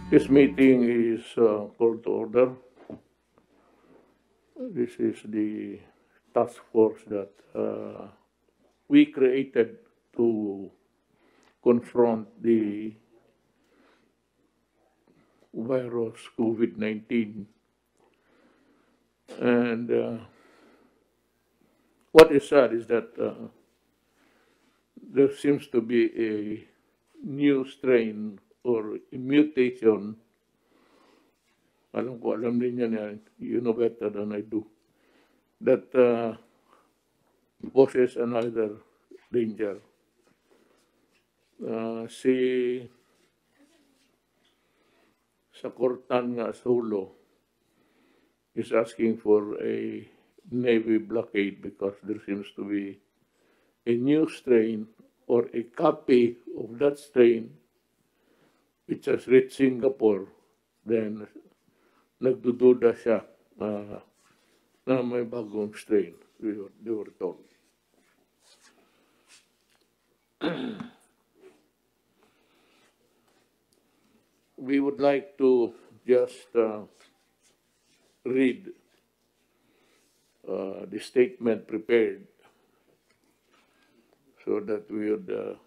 This meeting is called to order. This is the task force that we created to confront the virus COVID-19. And what is sad is that there seems to be a new strain or a mutation. Alam din yan, you know better than I do, that poses another danger. Sa Kortan nga sa Hulo is asking for a Navy blockade because there seems to be a new strain or a copy of that strain which has reached Singapore. Then nagdududa siya na may bagong strain, they were told. We would like to just read the statement prepared so that we would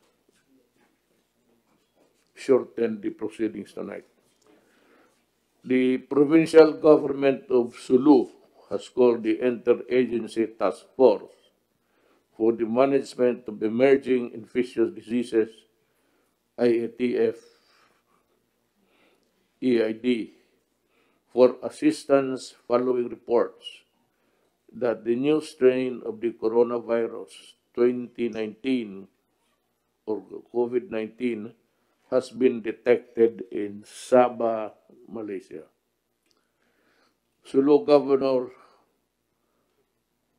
shorten the proceedings tonight. The provincial government of Sulu has called the Interagency Task Force for the Management of Emerging Infectious Diseases, IATF, EID, for assistance following reports that the new strain of the coronavirus 2019 or COVID-19 has been detected in Sabah, Malaysia. Sulu Governor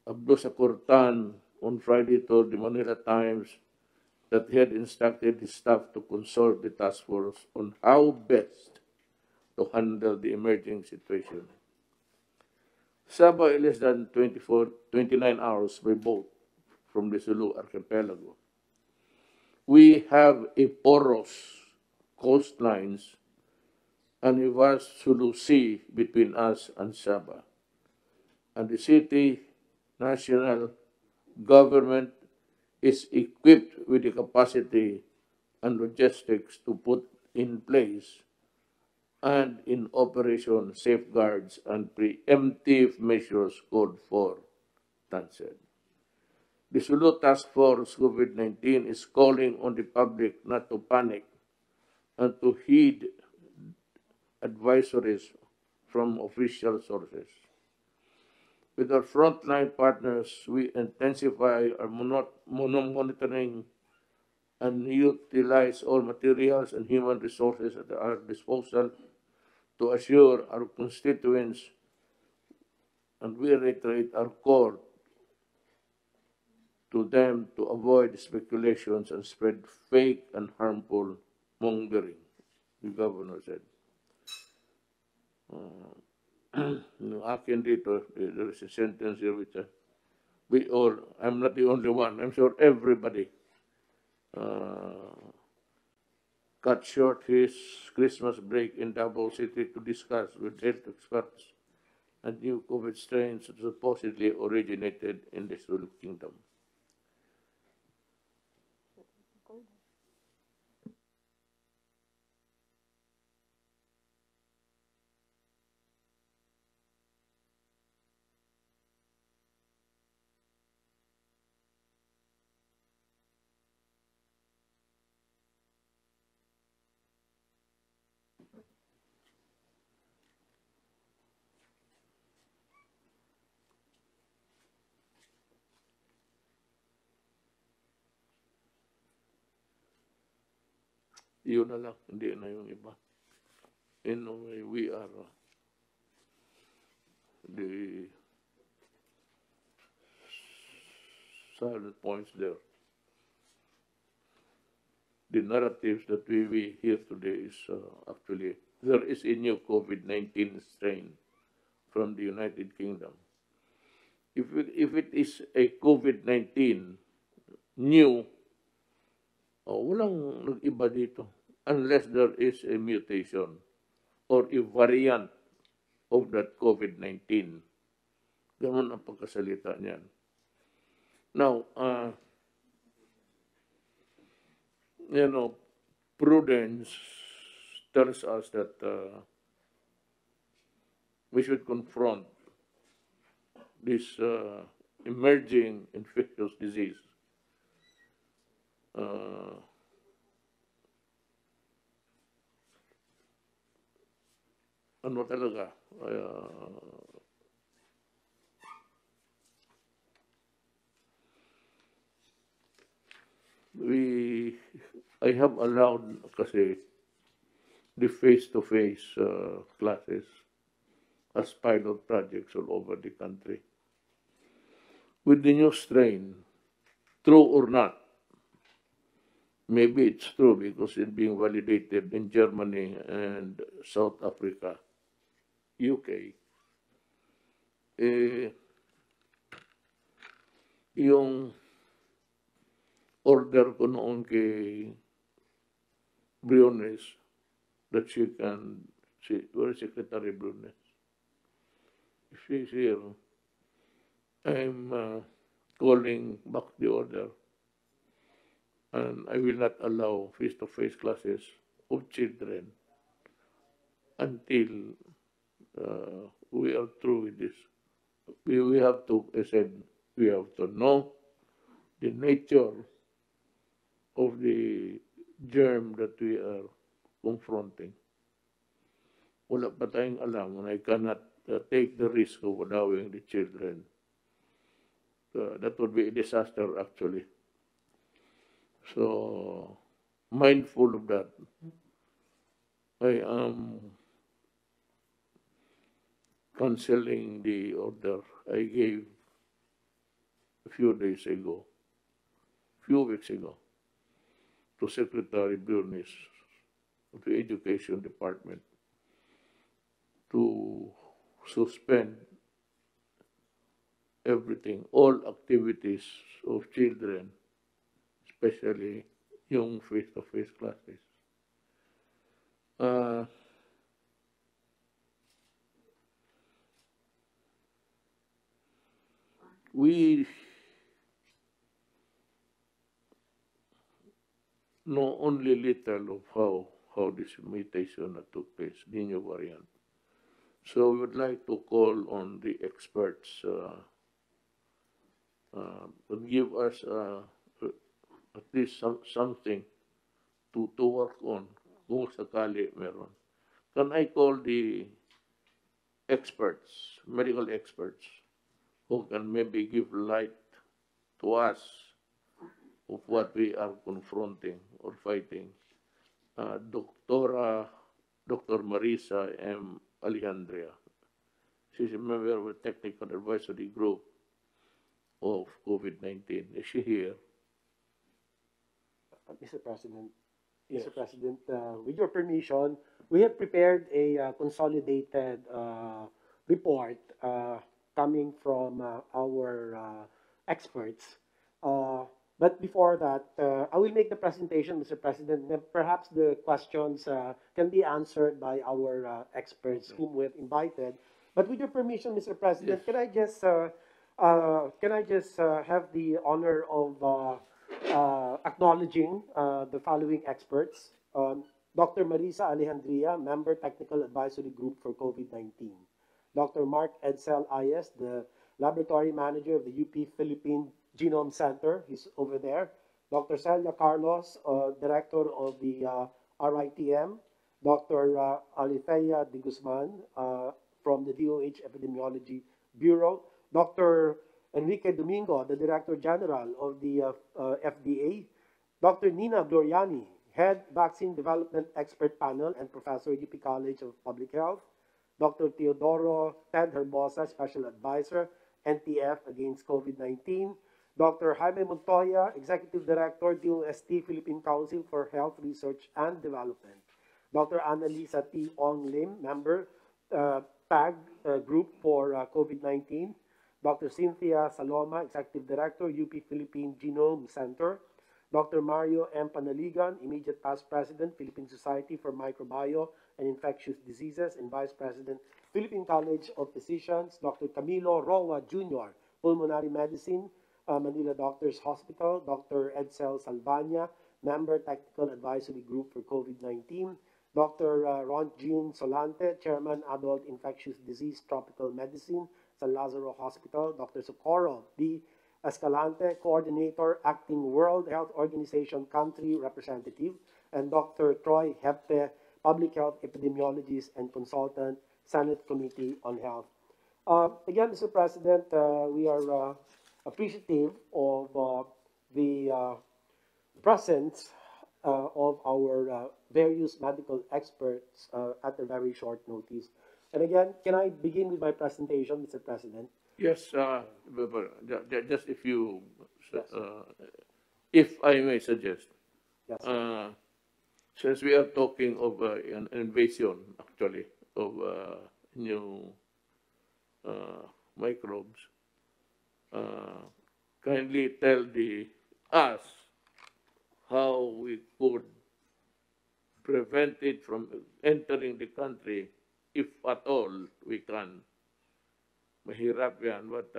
Abdul Sakurtan on Friday told the Manila Times that he had instructed his staff to consult the task force on how best to handle the emerging situation. Sabah is less than 29 hours by boat from the Sulu archipelago. We have a porous coastlines and a vast Sulu Sea between us and Sabah. And the city national government is equipped with the capacity and logistics to put in place and in operation safeguards and preemptive measures called for, Tan said. The Sulu Task Force COVID-19 is calling on the public not to panic and to heed advisories from official sources. With our frontline partners, we intensify our monitoring and utilize all materials and human resources at our disposal to assure our constituents, and we reiterate our call to them to avoid speculations and spread fake and harmful mongering, the governor said. Akin dito, there is a sentence here which we all, I'm not the only one, I'm sure everybody cut short his Christmas break in Davao City to discuss with health experts and new COVID strains that supposedly originated in the Sulu Kingdom. Yun na lang, hindi na yung iba. In a way, we are the silent points there. The narratives that we hear today is actually, there is a new COVID-19 strain from the United Kingdom. If it is a COVID-19 new, walang nag-iba dito unless there is a mutation or a variant of that COVID-19. Ganun ang pagkasalita niyan. Now, prudence tells us that we should confront this emerging infectious disease. Ano talaga? I have allowed kasi the face-to-face classes as pilot projects all over the country. With the new strain, true or not, maybe it's true because it's being validated in Germany and South Africa, UK. Yung order ko noon kay Briones that where is Secretary Briones? If she's here, I'm calling back the order, and I will not allow face-to-face classes of children until we are through with this. We have to, I said, we have to know the nature of the germ that we are confronting. Wala pa tayong alam, and I cannot take the risk of allowing the children. That would be a disaster, actually. So, mindful of that, I am canceling the order I gave a few weeks ago, to Secretary Briones of the Education Department to suspend everything, all activities of children, especially yung face-to-face classes. We know only little of how this mutation took place, the new variant. So we would like to call on the experts to give us at least something to work on kung sakali meron. Can I call the experts, medical experts, who can maybe give light to us of what we are confronting or fighting? Dr. Marisa M. Alejandria. She's a member of the Technical Advisory Group of COVID-19. Is she here? Mr. President, Yes. Mr. President, with your permission, we have prepared a consolidated report coming from our experts. But before that, I will make the presentation, Mr. President. Then perhaps the questions can be answered by our experts whom we have invited. But with your permission, Mr. President, Yes. can I just have the honor of acknowledging the following experts. Dr. Marisa Alejandria, Member Technical Advisory Group for COVID-19. Dr. Mark Edsel Ayes, the Laboratory Manager of the UP Philippine Genome Center. He's over there. Dr. Celia Carlos, Director of the RITM. Dr. Alithea de Guzman from the DOH Epidemiology Bureau. Dr. Enrique Domingo, the Director General of the FDA. Dr. Nina Gloriani, Head Vaccine Development Expert Panel and Professor, UP College of Public Health. Dr. Teodoro Ted Herbosa, Special Advisor, NTF against COVID-19. Dr. Jaime Montoya, Executive Director, DOST Philippine Council for Health Research and Development. Dr. Annalisa T. Ong Lim, Member, TAG Group for COVID-19. Dr. Cynthia Saloma, Executive Director, UP Philippine Genome Center. Dr. Mario M. Panaligan, immediate past president, Philippine Society for Microbiome and Infectious Diseases, and vice president, Philippine College of Physicians. Dr. Camilo Roa Jr., pulmonary medicine, Manila Doctors Hospital. Dr. Edsel Salvania, member technical advisory group for COVID-19. Dr. Ron Jean Solante, Chairman, Adult Infectious Disease Tropical Medicine, San Lazaro Hospital. Dr. Socorro D. Escalante, Coordinator, Acting World Health Organization Country Representative, and Dr. Troy Hepte, Public Health Epidemiologist and Consultant, Senate Committee on Health. Again, Mr. President, we are appreciative of the presence of our various medical experts at a very short notice. And again, can I begin with my presentation, Mr. President? Yes, just if you, Yes. if I may suggest, Yes. since we are talking of an invasion, actually, of new microbes, kindly tell us how we could prevent it from entering the country, if at all we can. Mahirap yan, but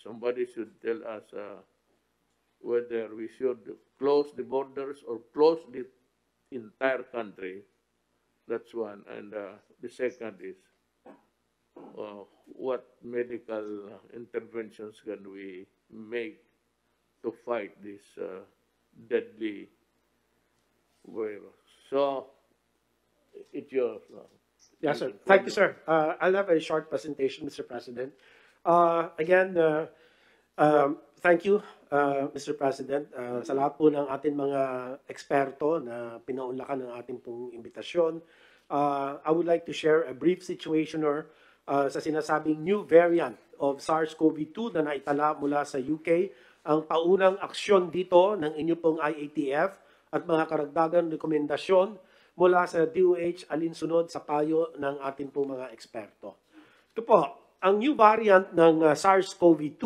somebody should tell us whether we should close the borders or close the entire country. That's one. And the second is, what medical interventions can we make to fight this deadly virus? So, it's yours. Yes, sir. Thank you, sir. I'll have a short presentation, Mr. President. Again, thank you, Mr. President, sa lahat po ng ating mga eksperto na pinaunlakan ng ating pong imbitasyon. I would like to share a brief situationer sa sinasabing new variant of SARS-CoV-2 na naitala mula sa UK. Ang paunang aksyon dito ng inyo pong IATF at mga karagdagang rekomendasyon mula sa DOH alinsunod sa payo ng ating pong mga eksperto. Ito po, ang new variant ng SARS-CoV-2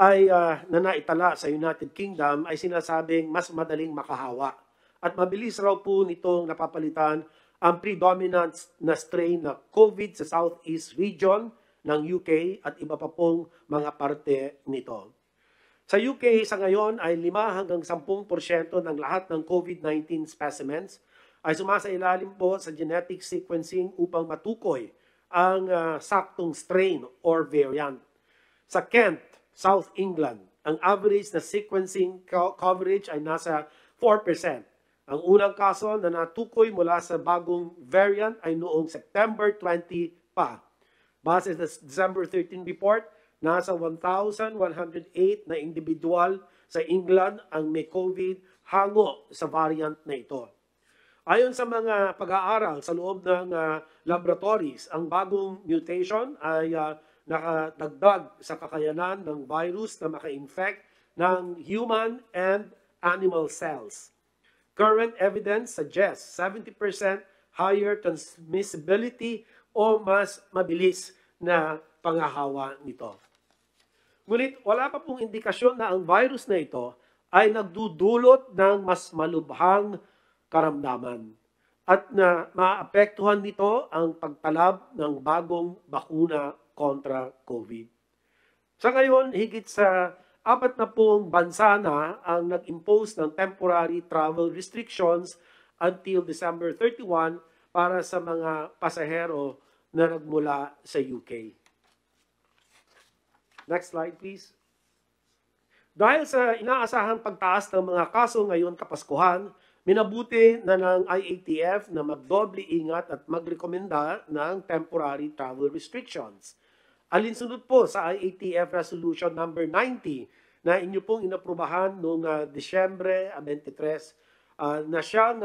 ay na naitala sa United Kingdom ay sinasabing mas madaling makahawa at mabilis raw po nitong napapalitan ang predominant na strain na COVID sa Southeast region ng UK at iba pa pong mga parte nito. Sa UK sa ngayon ay 5 hanggang 10% ng lahat ng COVID-19 specimens ay sumasailalim po sa genetic sequencing upang matukoy ang saktong strain or variant. Sa Kent, South England, ang average na sequencing coverage ay nasa 4%. Ang unang kaso na natukoy mula sa bagong variant ay noong September 20 pa. Base sa December 13 report, nasa 1,108 na individual sa England ang may COVID hango sa variant na ito. Ayon sa mga pag-aaral sa loob ng laboratories, ang bagong mutation ay nakadagdag sa kakayanan ng virus na maka-infect ng human and animal cells. Current evidence suggests 70% higher transmissibility o mas mabilis na pangahawa nito. Ngunit wala pa pong indikasyon na ang virus na ito ay nagdudulot ng mas malubhang karamdaman at na maapektuhan nito ang pagtalab ng bagong bakuna kontra COVID. Sa ngayon, higit sa 40 bansa na ang nag-impose ng temporary travel restrictions until December 31 para sa mga pasahero na nagmula sa UK. Next slide, please. Dahil sa inaasahang pagtaas ng mga kaso ngayon kapaskuhan, minabuti na ng IATF na magdoble ingat at magrekomenda ng temporary travel restrictions. Alinsunod po sa IATF Resolution number 90 na inyo pong inaprubahan noong Disyembre 23 na siyang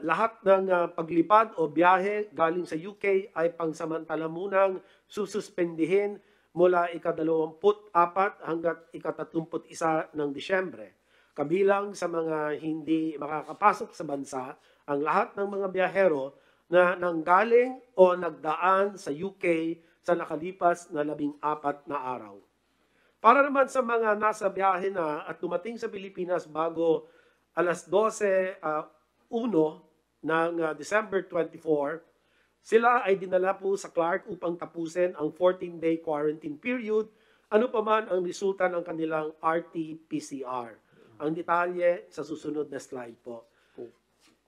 lahat ng paglipad o biyahe galing sa UK ay pangsamantala munang sususpendihin mula ika-24 hanggang ika-31 ng Disyembre. Kabilang sa mga hindi makakapasok sa bansa ang lahat ng mga biyahero na nanggaling o nagdaan sa UK sa nakalipas na 14 na araw. Para naman sa mga nasa biyahe na at dumating sa Pilipinas bago alas 12:01 ng December 24, sila ay dinala po sa Clark upang tapusin ang 14-day quarantine period, ano pa man ang resulta ng kanilang RT-PCR. Ang detalye sa susunod na slide po.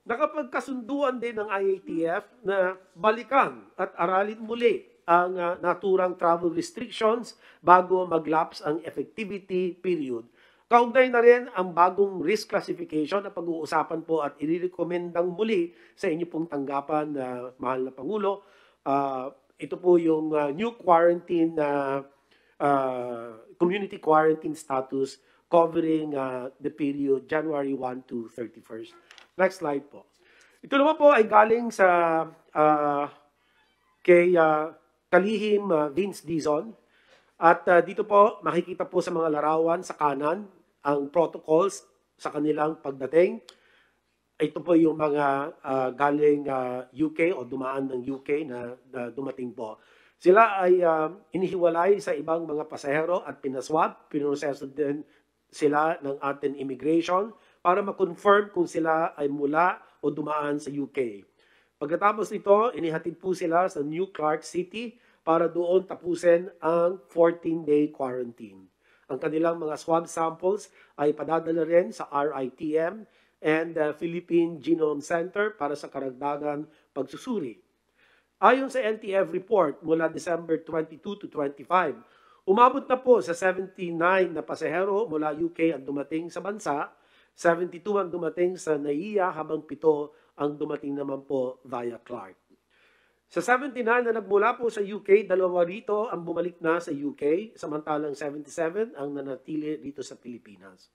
Nakapagkasunduan din ng IATF na balikan at aralin muli ang naturang travel restrictions bago mag-lapse ang effectivity period. Kaugnay na rin ang bagong risk classification na pag-uusapan po at irirekomendang muli sa inyo pong tanggapan na mahal na Pangulo. Ito po yung new quarantine community quarantine status covering the period January 1 to 31st. Next slide po. Ito naman po ay galing sa kay Kalihim Vince Dizon. At dito po makikita po sa mga larawan sa kanan ang protocols sa kanilang pagdating. Ito po yung mga galing UK o dumaan ng UK na dumating po. Sila ay inihiwalay sa ibang mga pasahero at pinaswab. Pinoseso din sila ng ating immigration para ma-confirm kung sila ay mula o dumaan sa UK. Pagkatapos nito, inihatid po sila sa New Clark City para doon tapusin ang 14-day quarantine. Ang kanilang mga swab samples ay padadala rin sa RITM and Philippine Genome Center para sa karagdagang pagsusuri. Ayon sa NTF report mula December 22 to 25, umabot na po sa 79 na pasahero mula UK ang dumating sa bansa, 72 ang dumating sa NAIA habang 7 ang dumating naman po via Clark. Sa 79 na nagmula po sa UK, 2 rito ang bumalik na sa UK, samantalang 77 ang nanatili dito sa Pilipinas.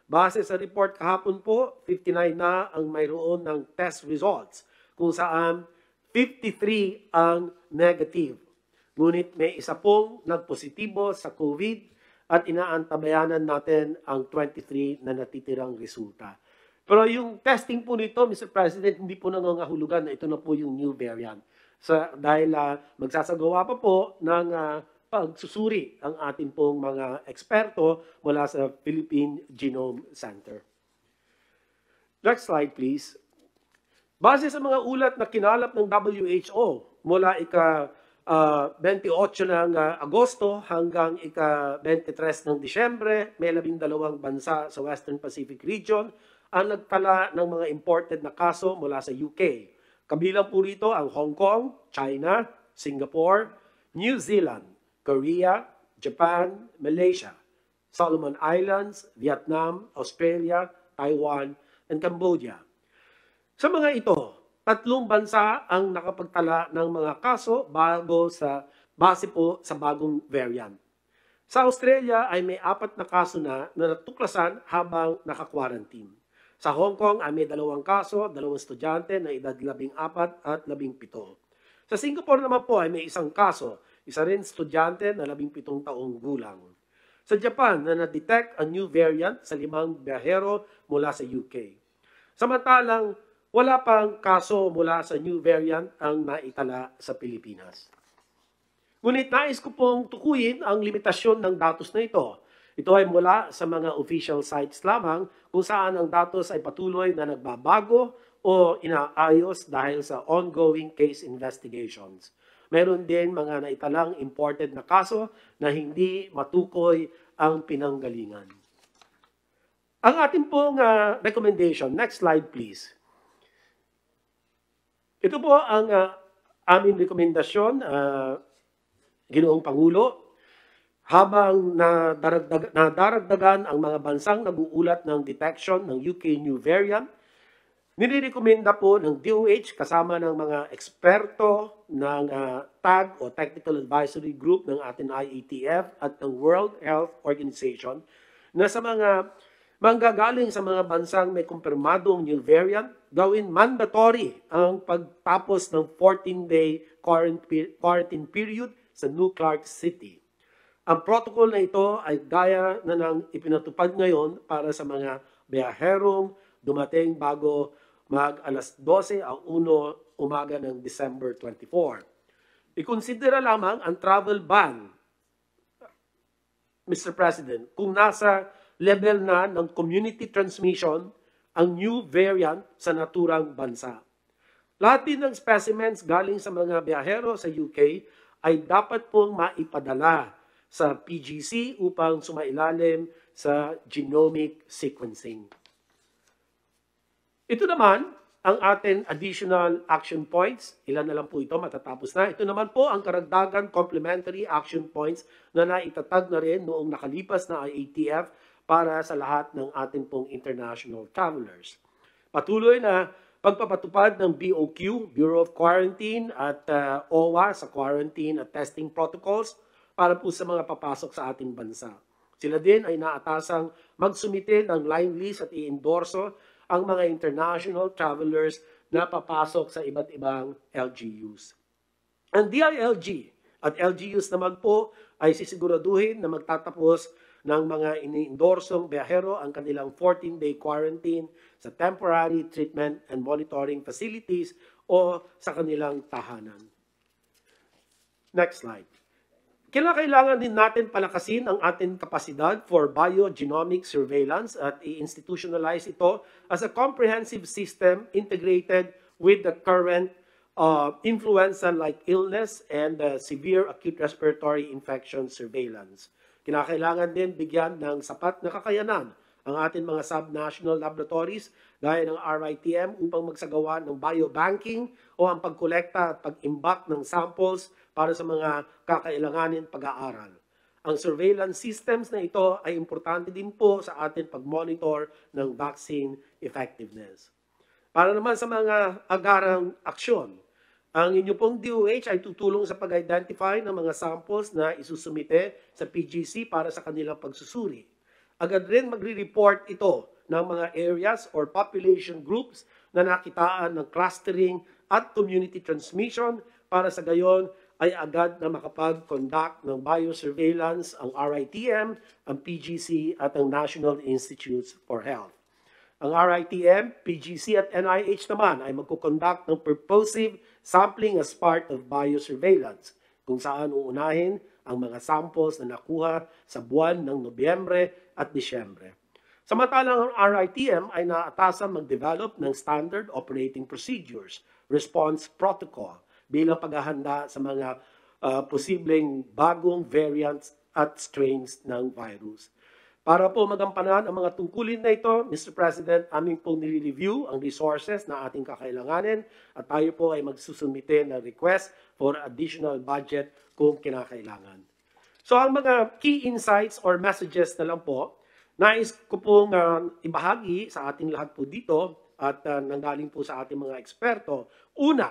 Base sa report kahapon po, 59 na ang mayroon ng test results, kung saan 53 ang negative. Ngunit may isa pong nagpositibo sa COVID at inaantabayanan natin ang 23 na natitirang resulta. Pero yung testing po nito, Mr. President, hindi po nangangahulugan na ito na po yung new variant. Dahil magsasagawa pa po ng pagsusuri ang ating pong mga eksperto mula sa Philippine Genome Center. Next slide, please. Base sa mga ulat na kinalap ng WHO mula ika-28 ng Agosto hanggang ika-23 ng Disyembre, may 12 bansa sa Western Pacific region ang nagtala ng mga imported na kaso mula sa UK. Kabilang po rito ang Hong Kong, China, Singapore, New Zealand, Korea, Japan, Malaysia, Solomon Islands, Vietnam, Australia, Taiwan, and Cambodia. Sa mga ito, 3 bansa ang nakapagtala ng mga kaso base po sa bagong variant. Sa Australia ay may 4 na kaso na natuklasan habang naka-quarantine. Sa Hong Kong ay may 2 kaso, 2 estudyante na edad 14 at 17. Sa Singapore naman po ay may 1 kaso, isa rin estudyante na 17 taong gulang. Sa Japan na na-detect ang new variant sa 5 biyahero mula sa UK. Samantalang wala pang kaso mula sa new variant ang naitala sa Pilipinas. Ngunit nais ko pong tukuyin ang limitasyon ng datos na ito. Ito ay mula sa mga official sites lamang kung saan ang datos ay patuloy na nagbabago o inaayos dahil sa ongoing case investigations. Meron din mga naitalang imported na kaso na hindi matukoy ang pinanggalingan. Ang ating pong recommendation, next slide please. Ito po ang aming rekomendasyon, Ginoong Pangulo, habang nadaragdagan ang mga bansang nag-uulat ng detection ng UK new variant, ninirekomenda po ng DOH kasama ng mga eksperto ng TAG o Technical Advisory Group ng ating IATF at ng World Health Organization na sa mga manggagaling sa mga bansang may kumpirmadong new variant, gawin mandatory ang pagtapos ng 14-day quarantine period sa New Clark City. Ang protocol na ito ay gaya na ng ipinatupad ngayon para sa mga biyaherong dumating bago mag-alas 12 ang 1 umaga ng December 24. Ikonsidera lamang ang travel ban Mr. President, kung nasa level na ng community transmission ang new variant sa naturang bansa. Lahat din ng specimens galing sa mga biyahero sa UK ay dapat pong maipadala sa PGC upang sumailalim sa genomic sequencing. Ito naman ang ating additional action points. Ilan na lang po ito, matatapos na. Ito naman po ang karagdagan complementary action points na naitatag na rin noong nakalipas na IATF para sa lahat ng ating pong international travelers. Patuloy na pagpapatupad ng BOQ, Bureau of Quarantine, at OWA sa quarantine at testing protocols para po sa mga papasok sa ating bansa. Sila din ay naatasang magsumite ng line list at i-endorso ang mga international travelers na papasok sa iba't ibang LGUs. Ang DILG at LGUs naman po ay sisiguraduhin na magtatapos ng mga ini-endorsong biyahero ang kanilang 14-day quarantine sa temporary treatment and monitoring facilities o sa kanilang tahanan. Next slide. Kailangan din natin palakasin ang ating kapasidad for biogenomic surveillance at i-institutionalize ito as a comprehensive system integrated with the current influenza-like illness and severe acute respiratory infection surveillance. Kinakailangan din bigyan ng sapat na kakayanan ang ating mga sub-national laboratories gaya ng RITM upang magsagawa ng biobanking o ang pagkolekta at pag-imbak ng samples para sa mga kakailanganin pag-aaral. Ang surveillance systems na ito ay importante din po sa ating pag-monitor ng vaccine effectiveness. Para naman sa mga agarang aksyon, ang inyo pong DOH ay tutulong sa pag-identify ng mga samples na isusumite sa PGC para sa kanilang pagsusuri. Agad rin magre-report ito ng mga areas or population groups na nakitaan ng clustering at community transmission para sa gayon ay agad na makapag-conduct ng biosurveillance ang RITM, ang PGC at ang National Institutes for Health. Ang RITM, PGC at NIH naman ay magkukonduct ng purposive sampling as part of biosurveillance, kung saan uunahin ang mga samples na nakuha sa buwan ng Nobyembre at Disyembre. Samantalang ang RITM ay naatasang mag-develop ng standard operating procedures, response protocol, bilang paghahanda sa mga posibleng bagong variants at strains ng virus. Para po magampanan ang mga tungkulin na ito, Mr. President, aming pong nire-review ang resources na ating kakailanganin at tayo po ay magsusumite ng request for additional budget kung kinakailangan. So ang mga key insights or messages na lang po, nais ko pong ibahagi sa ating lahat po dito at nanggaling po sa ating mga eksperto. Una,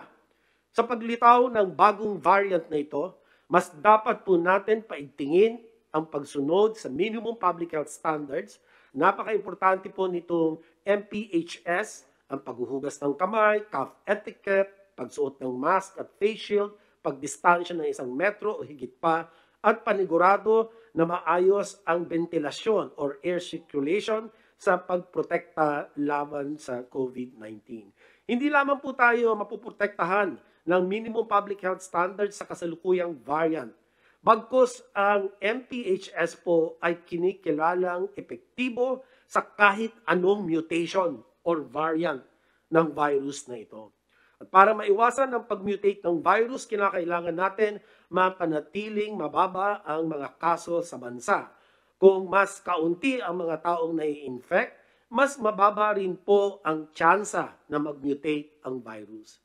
sa paglitaw ng bagong variant na ito, mas dapat po natin paigtingin ang pagsunod sa minimum public health standards. Napaka-importante po nitong MPHS, ang paghuhugas ng kamay, cough etiquette, pagsuot ng mask at face shield, pagdistansya ng 1 metro o higit pa, at panigurado na maayos ang ventilasyon or air circulation sa pagprotekta laban sa COVID-19. Hindi lamang po tayo mapuprotektahan ng minimum public health standards sa kasalukuyang variant. Bagkus ang MPHS po ay kinikilalang epektibo sa kahit anong mutation or variant ng virus na ito. At para maiwasan ang pag-mutate ng virus, kinakailangan natin mapanatiling mababa ang mga kaso sa bansa. Kung mas kaunti ang mga taong nai-infect, mas mababa rin po ang tsansa na mag-mutate ang virus.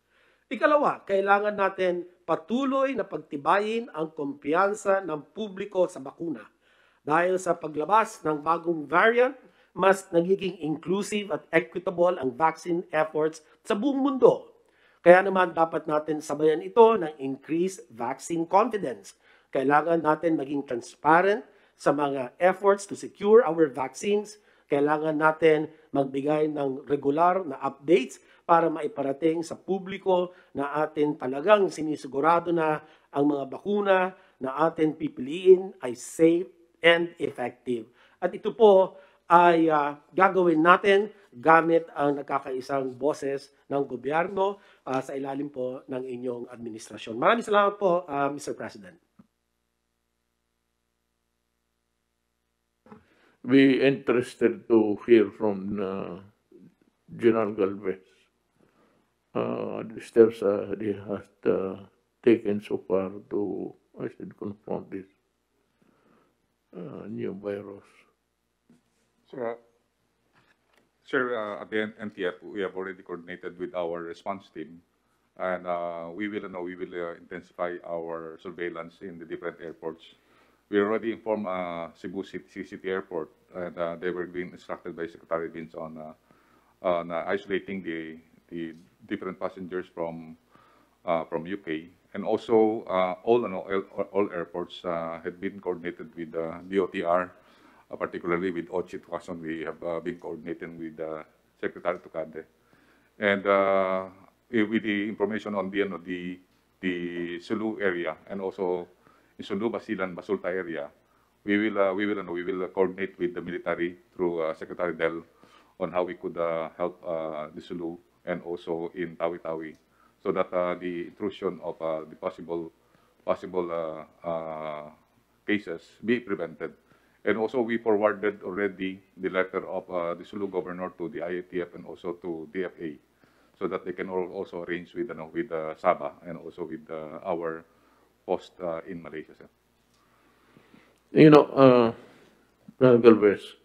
Ikalawa, kailangan natin patuloy na pagtibayin ang kumpiyansa ng publiko sa bakuna. Dahil sa paglabas ng bagong variant, mas nagiging inclusive at equitable ang vaccine efforts sa buong mundo. Kaya naman dapat natin sabayan ito ng increased vaccine confidence. Kailangan natin maging transparent sa mga efforts to secure our vaccines. Kailangan natin magbigay ng regular na updates para maiparating sa publiko na atin talagang sinisigurado na ang mga bakuna na atin pipiliin ay safe and effective. At ito po ay gagawin natin gamit ang nagkakaisang boses ng gobyerno sa ilalim po ng inyong administrasyon. Maraming salamat po, Mr. President. be interested to hear from General Galvez. The steps they have taken so far to, I said, confront this new virus. Sir, at the NTF, we have already coordinated with our response team, and we will intensify our surveillance in the different airports. We already informed Cebu City Airport, and they were being instructed by Secretary Vince on isolating the different passengers from UK, and also all airports had been coordinated with DOTR. Particularly with Ochi Tucson, we have been coordinating with Secretary Tucade. And with the information on the Sulu area and also in Sulu, Basilan, Basulta area, we will coordinate with the military through Secretary Del on how we could help the Sulu and also in Tawi-Tawi, so that the intrusion of the possible cases be prevented. And also, we forwarded already the letter of the Sulu governor to the IATF and also to DFA, so that they can also arrange with Sabah and also with our post in Malaysia, sir. You know, Galvez,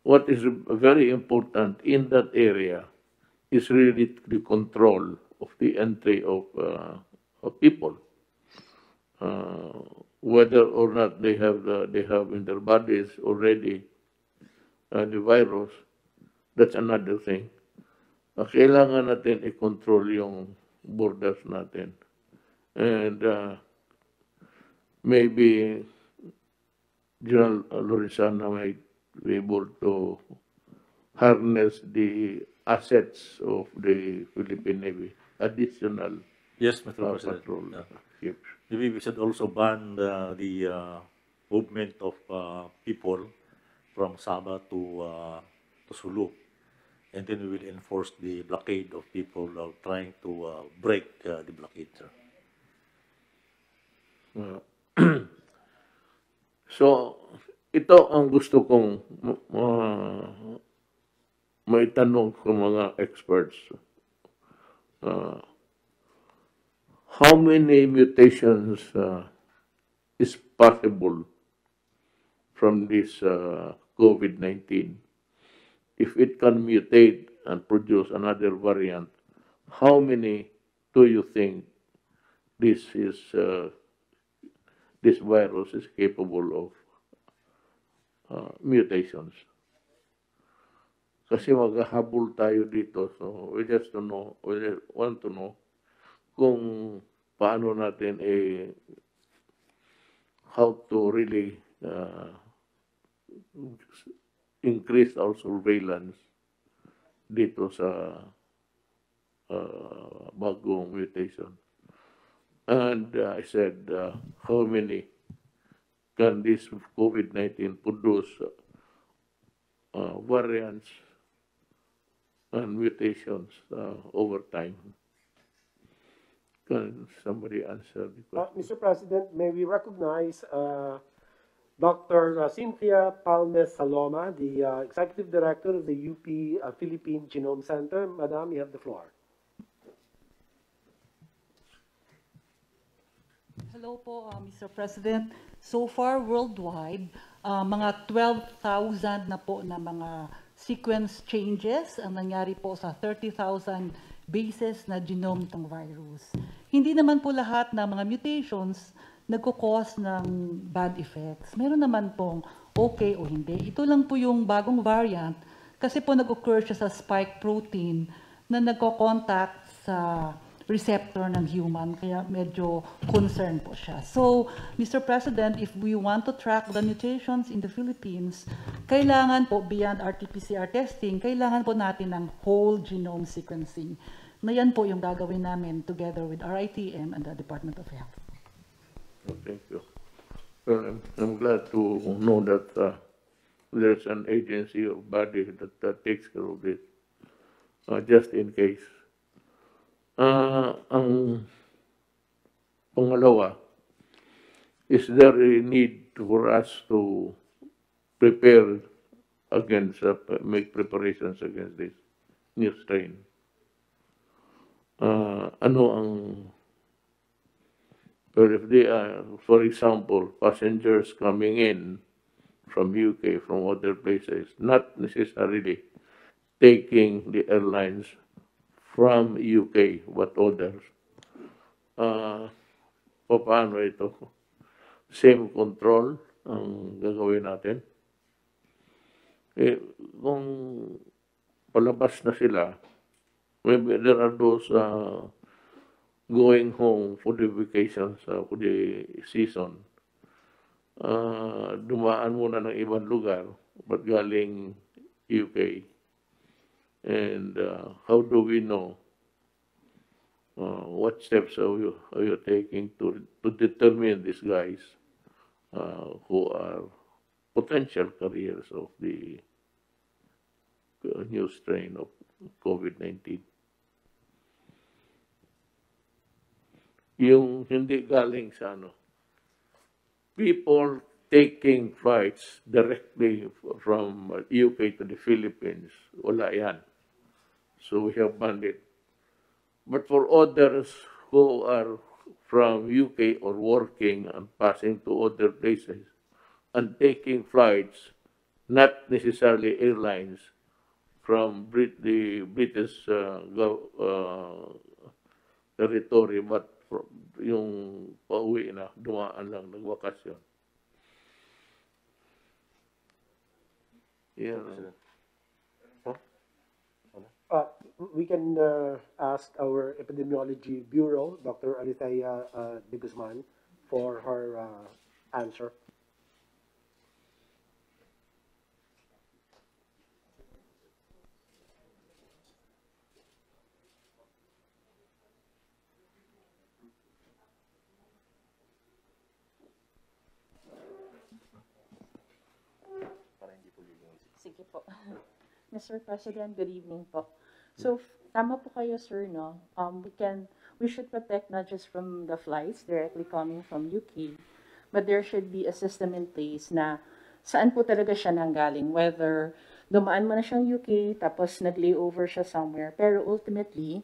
what is very important in that area is really the control of the entry of people. Whether or not they have in their bodies already the virus, that's another thing. Kailangan natin i-control yung borders natin. And maybe General Lorenzana might be able to harness the assets of the Philippine Navy, additional Yes, Mr. President. patrol ships. Maybe we should also ban the movement of people from Sabah to Sulu. And then we will enforce the blockade of people trying to break the blockade, sir. So, ito ang gusto kong maitanong sa mga experts. How many mutations is possible from this COVID-19? If it can mutate and produce another variant, how many do you think this virus is capable of mutations? Kasi maghahabol tayo dito, so we just want to know kung paano natin how to really increase our surveillance dito sa bagong mutation. And I said, how many can this COVID-19 produce variants and mutations over time? Can somebody answer the question? Mr. President, may we recognize Dr. Cynthia Palmes Saloma, the Executive Director of the UP Philippine Genome Center. Madam, you have the floor. Hello po, Mr. President. So far, worldwide, mga 12,000 na po na mga sequence changes ang nangyari po sa 30,000 bases na genome ng virus. Hindi naman po lahat ng mga mutations nagkukos ng bad effects. Meron naman pong okay o hindi. Ito lang po yung bagong variant kasi po nag-occur siya sa spike protein na nagko-contact sa receptor ng human, kaya medyo concerned po siya. So, Mr. President, if we want to track the mutations in the Philippines, kailangan po, beyond RT-PCR testing, kailangan po natin ng whole genome sequencing. Na yan po yung gagawin namin together with RITM and the Department of Health. Thank you. Well, I'm glad to know that there's an agency or body that takes care of this, just in case. Ang pangalawa is there a need for us to prepare against, make preparations against this new strain? Ano ang, or if they are, for example, passengers coming in from UK, from other places, not necessarily taking the airlines from UK, but others. Paano ito? Same control ang gagawin natin. Kung palabas na sila, maybe there are those going home for the vacations, for the season. Dumaan muna ng ibang lugar, but galing UK. And how do we know what steps are you taking to determine these guys who are potential carriers of the new strain of COVID-19? Yung hindi galing sa people taking flights directly from UK to the Philippines, wala yan. So we have banned it. But for others who are from UK or working and passing to other places and taking flights, not necessarily airlines, from the British territory, but yung pauwi na, dumaan lang, nagwakasyon. Yeah. We can ask our Epidemiology Bureau, Dr. Alithea de Guzman, for her answer. Sige po. Mr. President, good evening po. So, tama po kayo, sir, no? We should protect not just from the flights directly coming from UK, but there should be a system in place na saan po talaga siya nanggaling, whether dumaan mo na siyang UK, tapos nag-layover siya somewhere. Pero ultimately,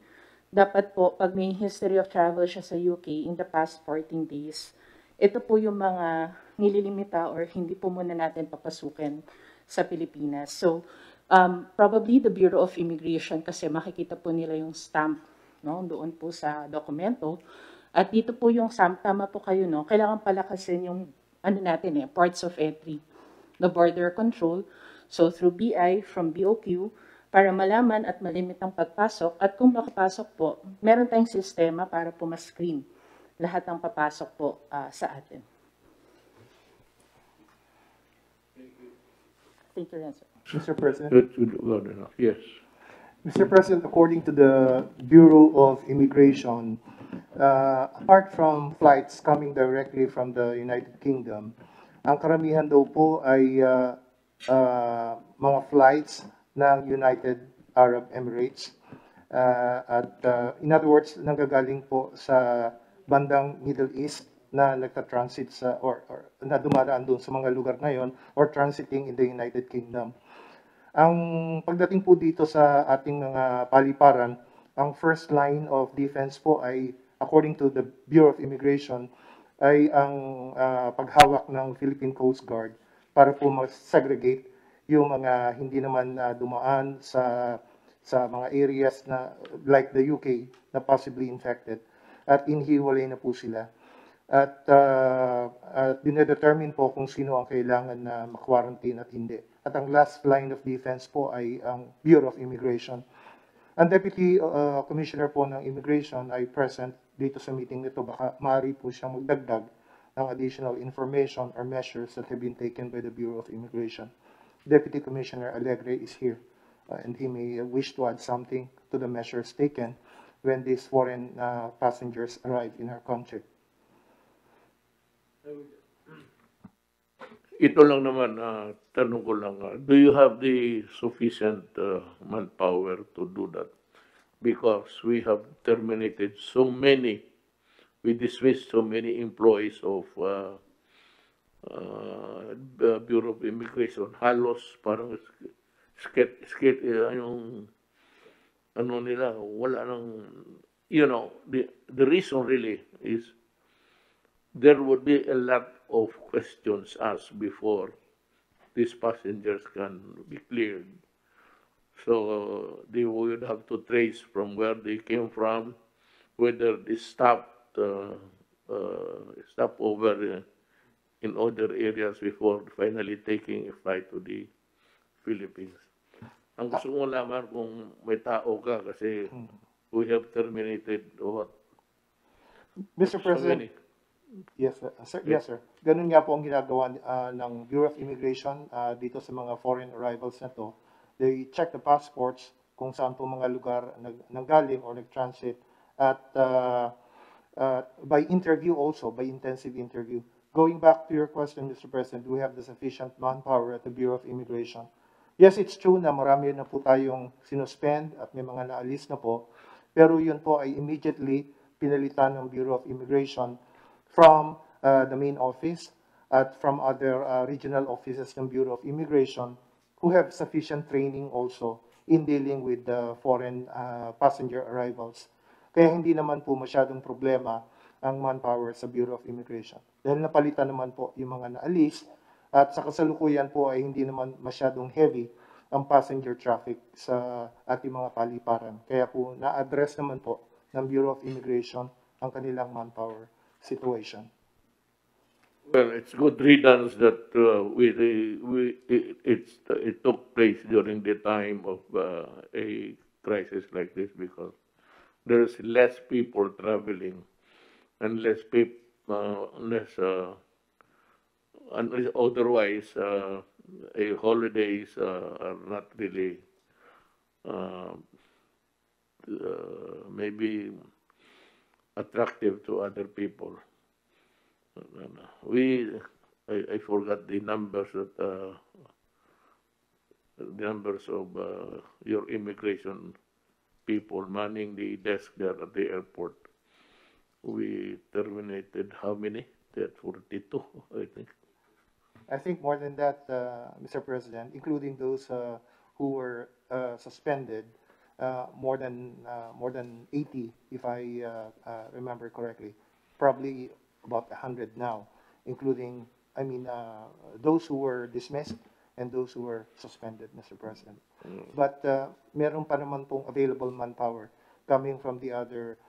dapat po, pag may history of travel siya sa UK in the past 14 days, ito po yung mga nililimita or hindi po muna natin papasukin sa Pilipinas. So, probably the Bureau of Immigration, kasi makikita po nila yung stamp, no, doon po sa dokumento. At dito po yung stamp, tama po kayo, no, kailangan palakasin yung natin, ports of entry, the border control. So through BI from BOQ, para malaman at malimit ang pagpasok. At kung makapasok po, meron tayong sistema para po ma-screen lahat ng papasok po sa atin. Thank you, sir. Mr. President. Good enough. Yes. Mr. President, according to the Bureau of Immigration, apart from flights coming directly from the United Kingdom, ang karamihan daw po ay mga flights ng United Arab Emirates. In other words, nanggagaling po sa bandang Middle East na nagta-transit sa or na dumadaan doon sa mga lugar na yon or transiting in the United Kingdom. Ang pagdating po dito sa ating mga paliparan, ang first line of defense po ay, according to the Bureau of Immigration, ay ang paghawak ng Philippine Coast Guard para po mag-segregate yung mga hindi naman dumaan sa mga areas na like the UK na possibly infected at inhiwalay na po sila. At dinedetermine po kung sino ang kailangan na ma-quarantine at hindi. At ang last line of defense po ay ang Bureau of Immigration. Ang Deputy Commissioner po ng Immigration ay present dito sa meeting nito. Baka maaari po siyang magdagdag ng additional information or measures that have been taken by the Bureau of Immigration. Deputy Commissioner Alegre is here, and he may wish to add something to the measures taken when these foreign passengers arrive in our country. Ito lang naman, tanong ko lang, do you have the sufficient manpower to do that? Because we have terminated so many, we dismissed so many employees of Bureau of Immigration, halos parang yung ano nila, wala nang, the reason really is there would be a lot of questions asked before these passengers can be cleared. So they would have to trace from where they came from, whether they stop over in other areas before finally taking a flight to the Philippines. Ang gusto ko malaman kung may tao ka kasi we have terminated what? Mr. So President, many. yes, sir. Yes, sir. Ganun nga po ang ginagawa ng Bureau of Immigration dito sa mga foreign arrivals na to. They check the passports kung saan po mga lugar nanggaling or nag-transit at by interview also, by intensive interview. Going back to your question, Mr. President, do we have the sufficient manpower at the Bureau of Immigration? Yes, it's true na marami na po tayong sinuspend at may mga naalis na po. Pero yun po ay immediately pinalitan ng Bureau of Immigration from the main office at from other regional offices ng Bureau of Immigration who have sufficient training also in dealing with the foreign passenger arrivals. Kaya hindi naman po masyadong problema ang manpower sa Bureau of Immigration. Dahil napalitan naman po yung mga naalis at sa kasalukuyan po ay hindi naman masyadong heavy ang passenger traffic sa ating mga paliparan. Kaya po na-address naman po ng Bureau of Immigration ang kanilang manpower situation. Well, it's good riddance that it took place during the time of a crisis like this because there's less people traveling and less people, otherwise holidays are not really uh, maybe attractive to other people. I forgot the numbers of your immigration people manning the desk there at the airport. We terminated how many? 42, I think. I think more than that, Mr. President, including those who were suspended, more than 80, if I remember correctly, probably about 100 now, including, those who were dismissed and those who were suspended, Mr. President. But meron pa naman pong available manpower coming from the other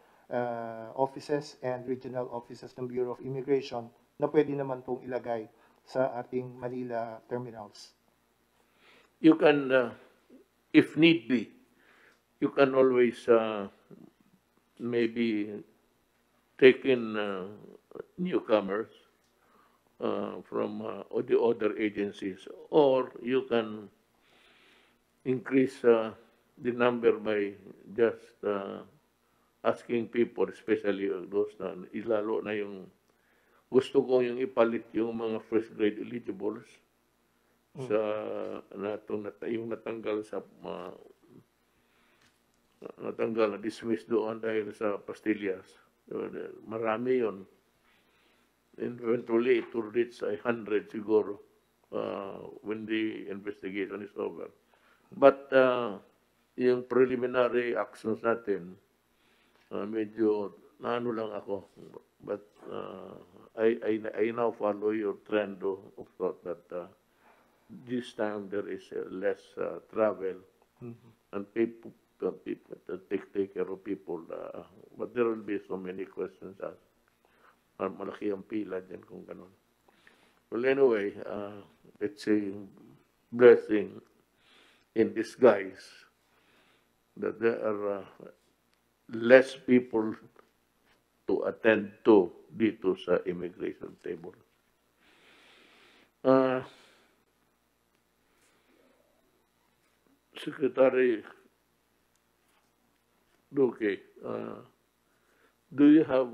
offices and regional offices ng Bureau of Immigration na pwede naman pong ilagay sa ating Manila terminals. You can, if need be, you can always maybe take in newcomers from the other agencies, or you can increase the number by just asking people, especially those na ilalo na yung gusto ko yung ipalit yung mga first grade eligibles sa yung natanggal sa natanggal na dismiss doon dahil sa pastillas. Marami yon. Eventually, it will reach 100 siguro when the investigation is over. But yung preliminary actions natin, medyo naano lang ako. But I now follow your trend of thought that this time there is less travel and people take care of people. But there will be so many questions asked. Malaki ang pila dyan kung ganun. Well, anyway, it's a blessing in disguise that there are less people to attend to dito sa immigration table. Secretary Duque, do you have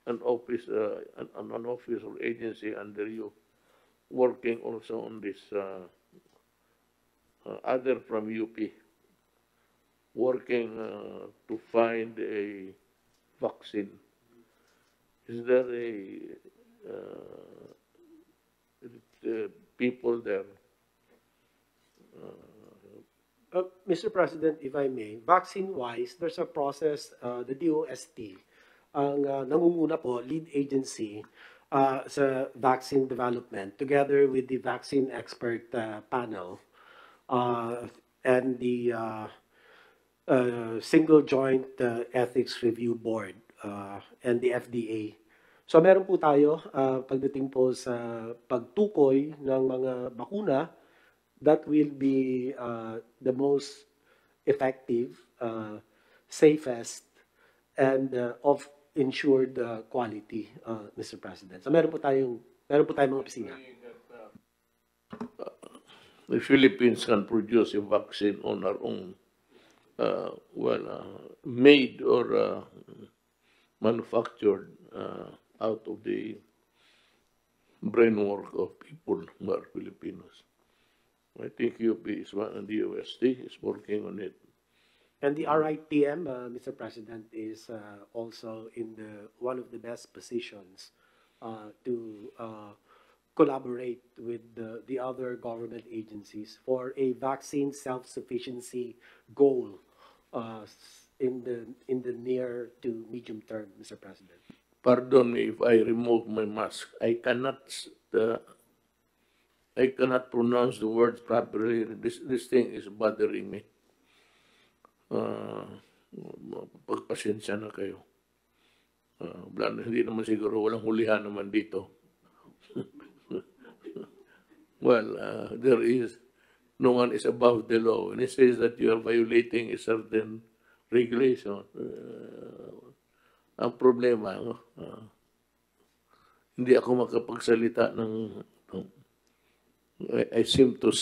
an office or agency under you working also on this other from UP, working to find a vaccine? Is there people there. Mr. President, if I may, vaccine-wise, there's a process, the DOST, ang nangunguna po, lead agency sa vaccine development, together with the vaccine expert panel and the single joint ethics review board and the FDA. So meron po tayo pagdating po sa pagtukoy ng mga bakuna that will be the most effective, safest, and of ensured quality, Mr. President. So meron po tayong mga opisina. The Philippines can produce a vaccine on our own, made or manufactured out of the brainwork of people who are Filipinos. I think UP is one, and the UST is working on it. And the RITM, Mr. President, is also in one of the best positions to collaborate with the other government agencies for a vaccine self-sufficiency goal in the near to medium term, Mr. President. Pardon me if I remove my mask. I cannot pronounce the words properly. This thing is bothering me. Pagpasensya na kayo. Hindi naman siguro, walang hulihan naman dito. Well, there is, no one is above the law. And it says that you are violating a certain regulation. Ang problema, hindi ako makapagsalita ng, I seem to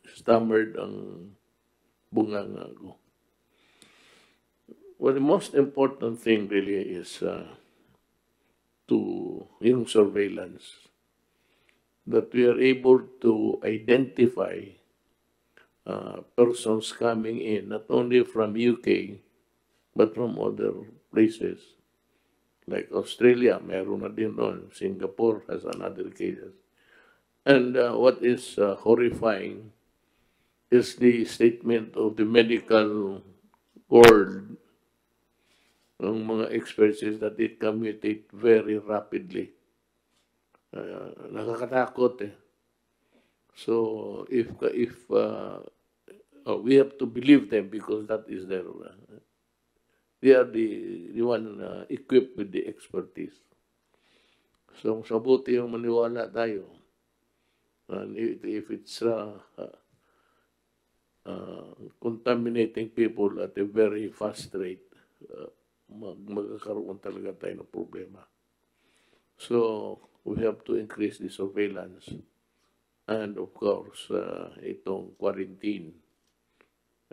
stammered ang bunganga ko. Well, the most important thing really is yung surveillance. That we are able to identify persons coming in, not only from UK, but from other places. Like Australia, meron na din doon. Singapore has another cases. And what is horrifying is the statement of the medical world, ng mga experts, is that it can mutate very rapidly. Nakakatakot eh. So if we have to believe them because that is their they are the one equipped with the expertise. So sabuti yung maniwala tayo. And if it's contaminating people at a very fast rate, magkakaroon talaga tayo ng problema. So we have to increase the surveillance and of course itong quarantine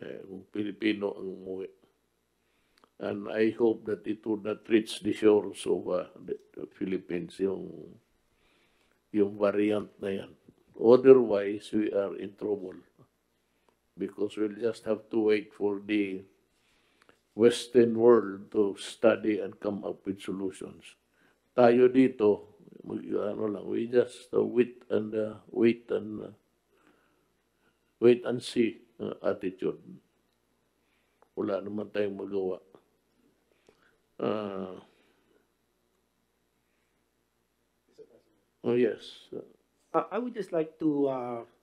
kung Pilipino ang umuwi. And I hope that it would not reach the shores of the Philippines, yung variant na yan. Otherwise, we are in trouble because we'll just have to wait for the Western world to study and come up with solutions. Tayo dito, we just wait and see attitude. Wala naman tayong magawa. Oh yes. I would just like to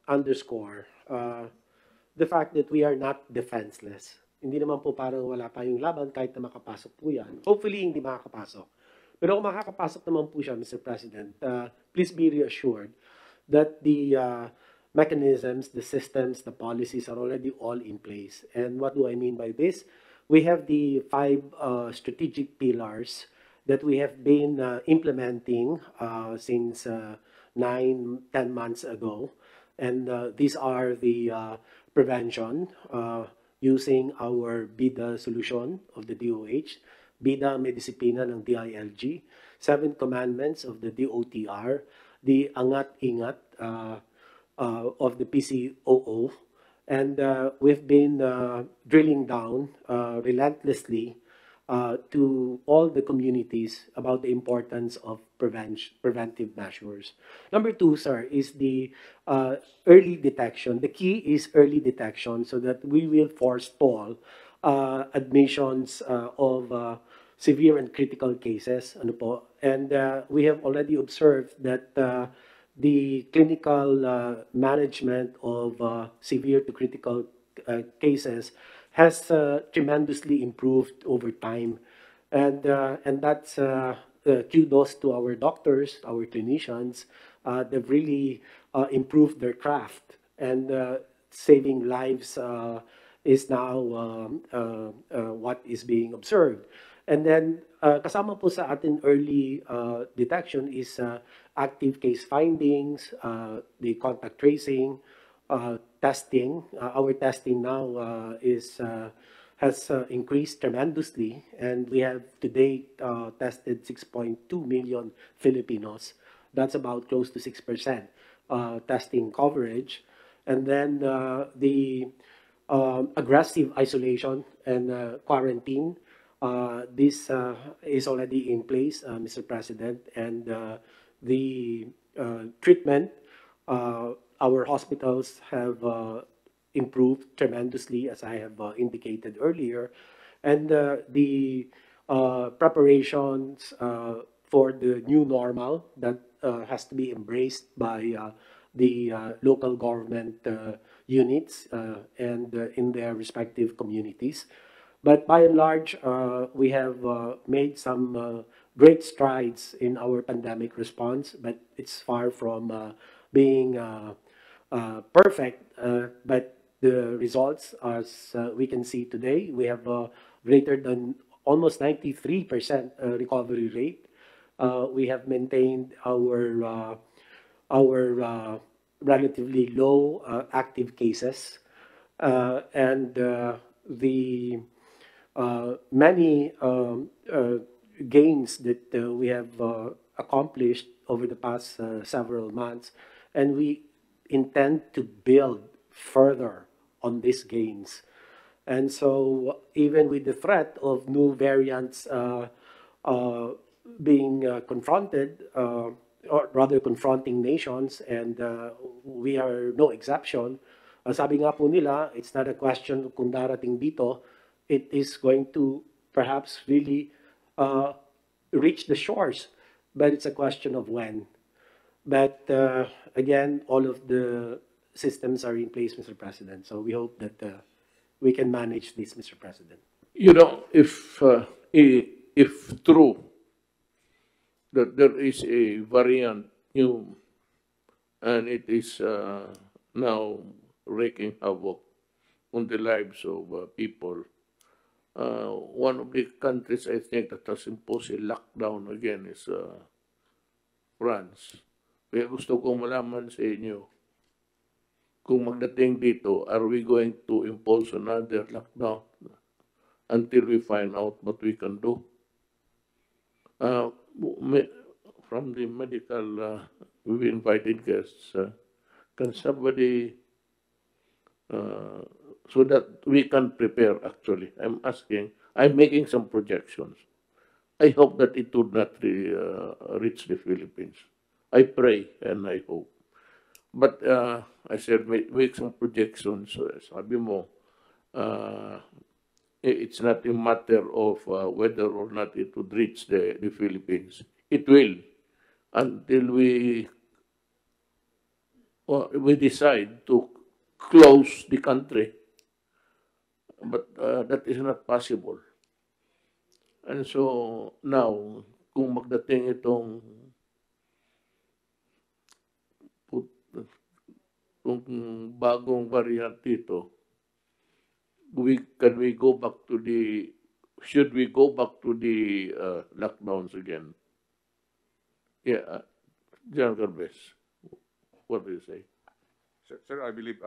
underscore the fact that we are not defenseless. Hindi naman po parang wala tayong laban kahit na makapasok po yan. Hopefully, hindi makakapasok. Pero kung makakapasok naman po siya, Mr. President, please be reassured that the mechanisms, the systems, the policies are already all in place. And what do I mean by this? We have the 5 strategic pillars that we have been implementing since 9-10 months ago. And these are the prevention, using our BIDA solution of the DOH, BIDA may disiplina ng DILG, 7 commandments of the DOTR, the angat-ingat of the PCOO, and we've been drilling down relentlessly to all the communities about the importance of preventive measures. Number two, sir, is the early detection. The key is early detection so that we will forestall admissions of severe and critical cases. Ano po? And we have already observed that the clinical management of severe to critical cases has tremendously improved over time. And that's kudos to our doctors, our clinicians. They've really improved their craft, and saving lives is now what is being observed. And then kasama po sa atin early detection is active case findings, the contact tracing, testing. Our testing now has increased tremendously, and we have to date tested 6.2 million Filipinos. That's about close to 6% testing coverage. And then the aggressive isolation and quarantine. This is already in place, Mr. President, and the treatment, our hospitals have improved tremendously, as I have indicated earlier, and the preparations for the new normal that has to be embraced by the local government units and in their respective communities. But by and large, we have made some great strides in our pandemic response, but it's far from being perfect. But the results, as we can see today, we have greater than almost 93% recovery rate. We have maintained our relatively low active cases, and the many gains that we have accomplished over the past several months, and we intend to build further on these gains. And so even with the threat of new variants being confronted, or rather confronting nations, and we are no exception. Sabi nga po nila, it's not a question kung darating dito, it is going to perhaps really reach the shores, but it's a question of when. But again, all of the systems are in place, Mr. President, so we hope that we can manage this, Mr. President. You know, if true that there is a variant new and it is now wreaking havoc on the lives of people, one of the countries I think that has imposed a lockdown again is France. Kaya gusto kong malaman sa inyo, kung magdating dito, are we going to impose another lockdown until we find out what we can do? From the medical, we invited guests. Can somebody, so that we can prepare actually, I'm making some projections. I hope that it would not reach the Philippines. I pray and I hope. But I said, make some projections. Sabi mo, it's not a matter of whether or not it would reach the Philippines. It will, until we decide to close the country. But that is not possible. And so now, kung magdating itong bagong variant dito, should we go back to the lockdowns again? Yeah, General Garbes, what do you say? Sir, I believe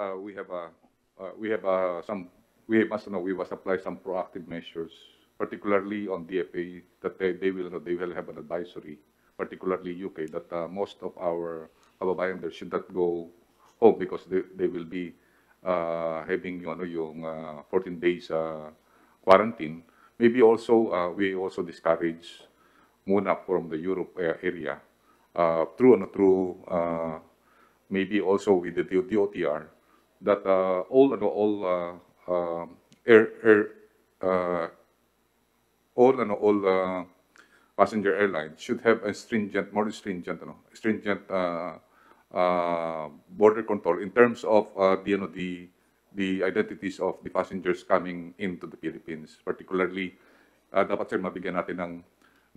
we must apply some proactive measures, particularly on DFA, that they will have an advisory, particularly UK, that most of our kababayan there should not go home because they will be having yung 14 days quarantine. maybe also we also discourage muna from the Europe area through maybe also with the DOTR that air uh, all passenger airlines should have a stringent border control in terms of the identities of the passengers coming into the Philippines. Particularly, dapat sir mabigyan natin ng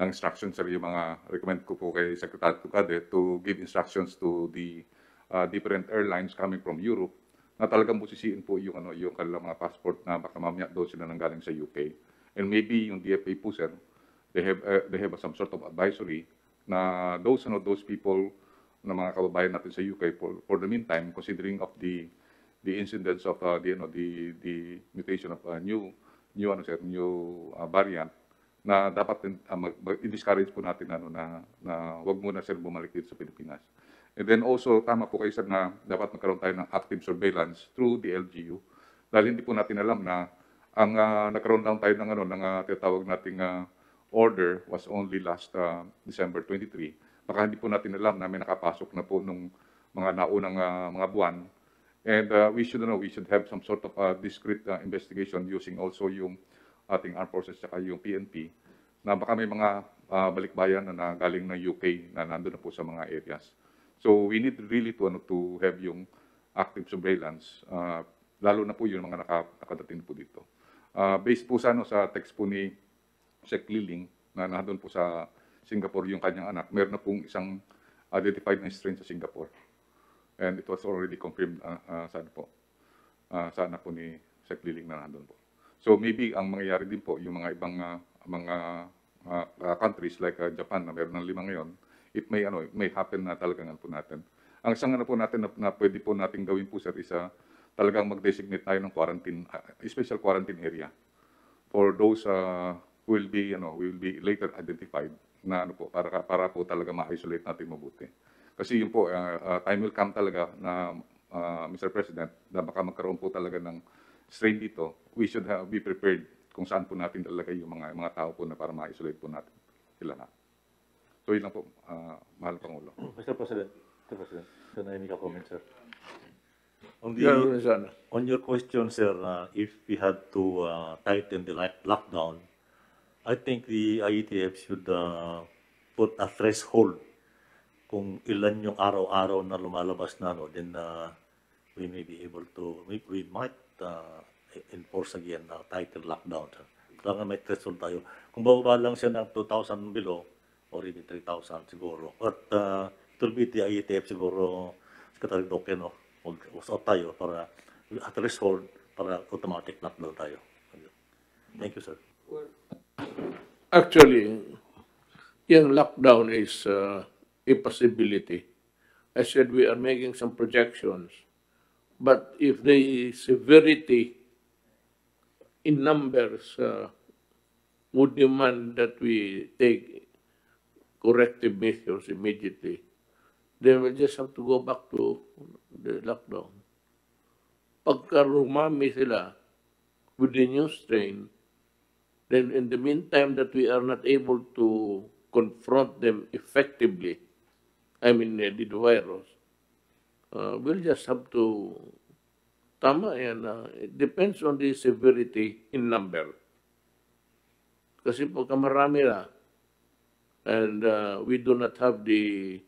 instructions sir yung mga recommend ko po kay Secretary Tucade to give instructions to the different airlines coming from Europe na talagang busisiin po yung kanilang mga passport na baka mamaya daw sila nang galing sa UK. And maybe yung DFA po sir, they have some sort of advisory na those people na mga kababayan natin sa UK for the meantime, considering of the incidence of the mutation of new variant, na dapat i-discourage po natin na wag muna sir bumalik dito sa Pilipinas. And then also tama po kayo sir na dapat magkaroon tayo ng active surveillance through the LGU dahil hindi po natin alam na ang nagkaroon lang tayo ng tinatawag nating order was only last December 23. Baka hindi po natin alam na may nakapasok na po nung mga naunang mga buwan. And we should have some sort of discrete investigation using also yung ating armed forces at yung PNP na baka may mga balikbayan na galing ng UK na nandun na po sa mga areas. So we need really to have yung active surveillance, lalo na po yung mga nakadating po dito. Based po sa text po ni Sec Liling na nandun po sa Singapore yung kanyang anak, meron na pong isang identified na strain sa Singapore. And it was already confirmed sa anak po ni Sec Liling na nandun po. So maybe ang mangyayari din po, yung mga ibang countries like Japan na meron ng 5 ngayon, it may happen na talagang po natin. Ang isang po natin na pwede po natin gawin po sir, isa talagang mag-designate tayo ng quarantine, special quarantine area for those who will be later identified na para po talaga ma-isolate natin mabuti. Kasi yun po, time will come talaga na Mr. President, na baka magkaroon po talaga ng strain dito. We should be prepared kung saan po natin talaga yung mga tao po na para ma-isolate po natin sila na. So yun lang po, mahal Pangulo. Mr. President, can I make a comment, sir? On your question, sir, if we had to tighten the lockdown, I think the IETF should put a threshold kung ilan yung araw-araw na lumalabas na, then we may be able to, we might enforce again tighter lockdown. Sir. Kailangan may threshold tayo. Kung bababa lang siya ng 2,000 below, or even 3,000 siguro. But it will be the IETF siguro, Secretary Doke, usap tayo para at threshold para automatic lockdown tayo. Thank you, sir. Actually, yung lockdown is a possibility. I said we are making some projections. But if the severity in numbers would demand that we take corrective measures immediately, then we'll just have to go back to the lockdown. Pagka rumami sila with the new strain, then in the meantime that we are not able to confront them effectively, the virus, we'll just have to, tama yan, it depends on the severity in number. Kasi pagka marami na, and we do not have the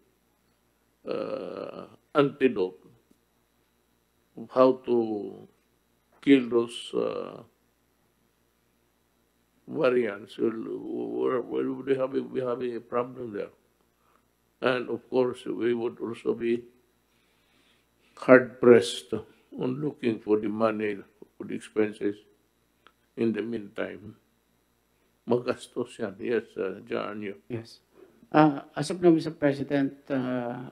antidote of how to kill those variants, we have a problem there. And of course, we would also be hard-pressed on looking for the money, for the expenses in the meantime. Magastos yan. Yes, John, you. Yes. As of now, Mr. President,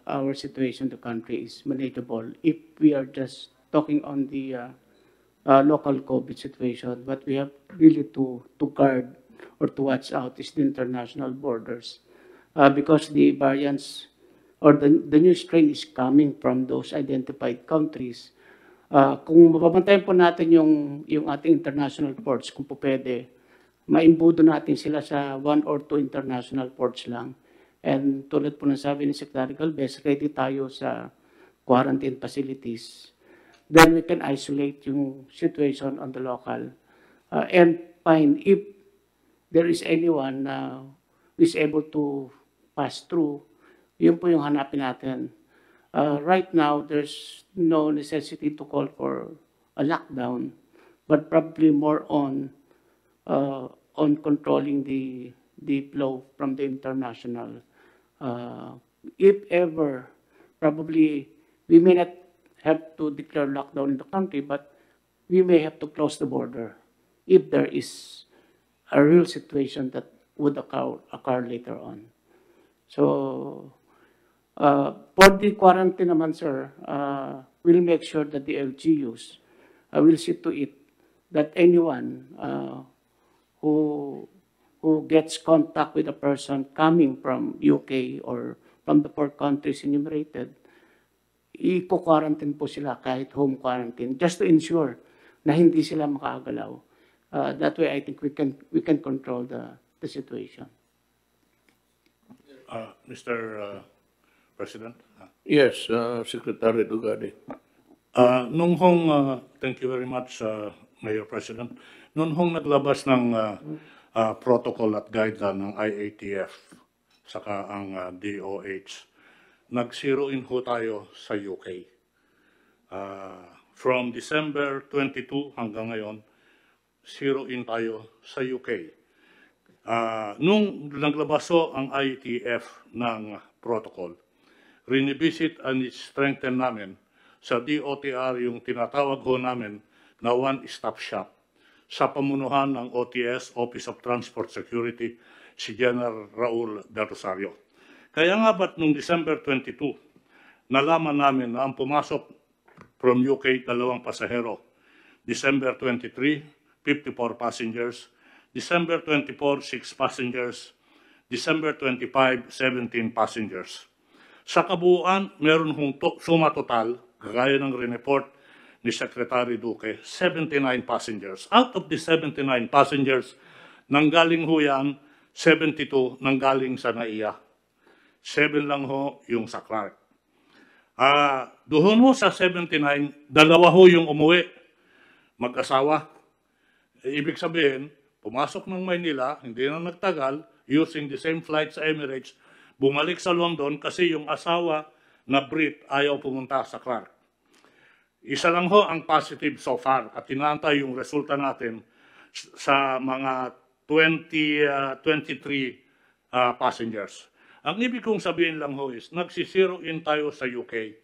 our situation in the country is manageable if we are just talking on the local COVID situation. But we have really to guard or to watch out is the international borders because the variants or the new strain is coming from those identified countries. Kung mapapantayan po natin yung ating international ports, kung po pwede, maimbudo natin sila sa 1 or 2 international ports lang. And tulad po ng sabi ni Secretary Galvez, ready tayo sa quarantine facilities. Then we can isolate yung situation on the local and find if there is anyone who is able to pass through, yun po yung hanapin natin. Right now, there's no necessity to call for a lockdown, but probably more on controlling the flow from the international. If ever, probably we may not have to declare lockdown in the country, but we may have to close the border if there is a real situation that would occur later on. So, for the quarantine naman, sir, we'll make sure that the LGUs will see to it that anyone who gets contact with a person coming from UK or from the 4 countries enumerated, i-quarantine po sila kahit home quarantine just to ensure na hindi sila makagalaw. That way, I think we can control the situation. Mr. President. Yes, Secretary Dugade. Thank you very much, Mayor President. Noong naglabas ng protocol at guideline ng IATF, saka ang DOH, nag-zero in ho tayo sa UK. From December 22 hanggang ngayon, zero in tayo sa UK. Nung naglabas ho ang IATF ng protocol, rinivisit and strengthen namin sa DOTR yung tinatawag ho namin na one-stop shop sa pamunuhan ng OTS, Office of Transport Security, si General Raul Del Rosario. Kaya nga ba't nung December 22, nalaman namin na ang pumasok from UK 2 pasahero. December 23, 54 passengers. December 24, 6 passengers. December 25, 17 passengers. Sa kabuuan, meron hong suma total, gaya ng report ni Secretary Duque, 79 passengers. Out of the 79 passengers, nanggaling ho yan, 72 nanggaling sa NAIA. 7 lang ho yung sa Clark. Doon ho sa 79, 2 ho yung umuwi, mag-asawa. Ibig sabihin, pumasok ng Maynila, hindi na nagtagal, using the same flight sa Emirates, bumalik sa London kasi yung asawa na Brit ayaw pumunta sa Clark. Isa lang ho ang positive so far at inaantay yung resulta natin sa mga 23 passengers. Ang ibig kong sabihin lang ho is, nagsisiro in tayo sa UK.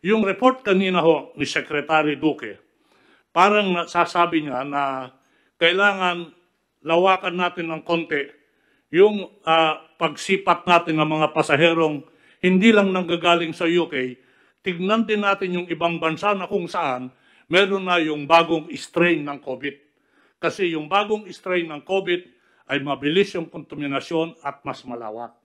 Yung report kanina ho ni Secretary Duque, parang nasasabi niya na kailangan lawakan natin ng konti yung pagsipat natin ng mga pasaherong hindi lang nanggagaling sa UK, tignan din natin yung ibang bansa na kung saan meron na yung bagong strain ng COVID. Kasi yung bagong strain ng COVID ay mabilis yung kontaminasyon at mas malawak.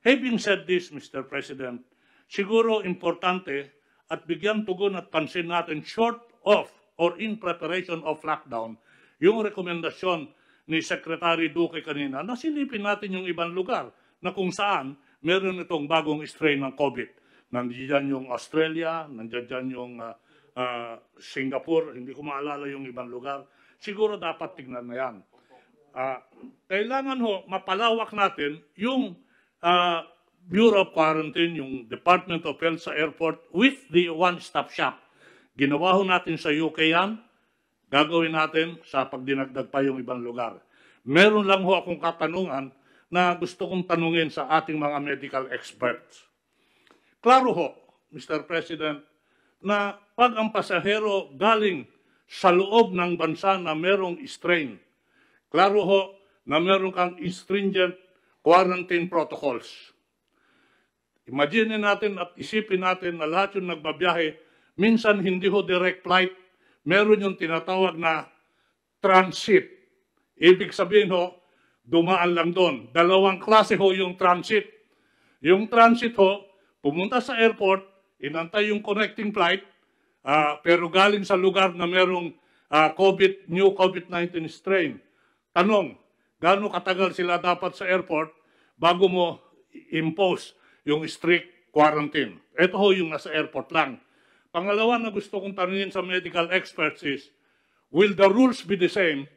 Having said this, Mr. President, siguro importante at bigyan tugon at pansin natin short of or in preparation of lockdown, yung rekomendasyon ni Secretary Duque kanina, nasilipin natin yung ibang lugar na kung saan meron itong bagong strain ng COVID. Nandiyan yung Australia, nandiyan yung Singapore, hindi ko maalala yung ibang lugar. Siguro dapat tignan na yan. Kailangan ho, mapalawak natin yung Bureau of Quarantine, yung Department of Health sa airport with the one-stop shop. Ginawa ho natin sa UK yan, gagawin natin sa pagdinagdag pa yung ibang lugar. Meron lang ho akong katanungan na gusto kong tanungin sa ating mga medical experts. Klaro ho, Mr. President, na pag ang pasahero galing sa loob ng bansa na merong strain, klaro ho na meron kang stringent quarantine protocols. Imagine natin at isipin natin na lahat yung nagbabiyahe, minsan hindi ho direct flight, meron yung tinatawag na transit. Ibig sabihin ho, dumaan lang doon. 2 klase ho yung transit. Yung transit ho, pumunta sa airport, inantay yung connecting flight, pero galing sa lugar na merong new COVID-19 strain. Tanong, gaano katagal sila dapat sa airport bago mo impose yung strict quarantine? Ito ho yung nasa airport lang. Pangalawa na gusto kong tanungin sa medical experts is, will the rules be the same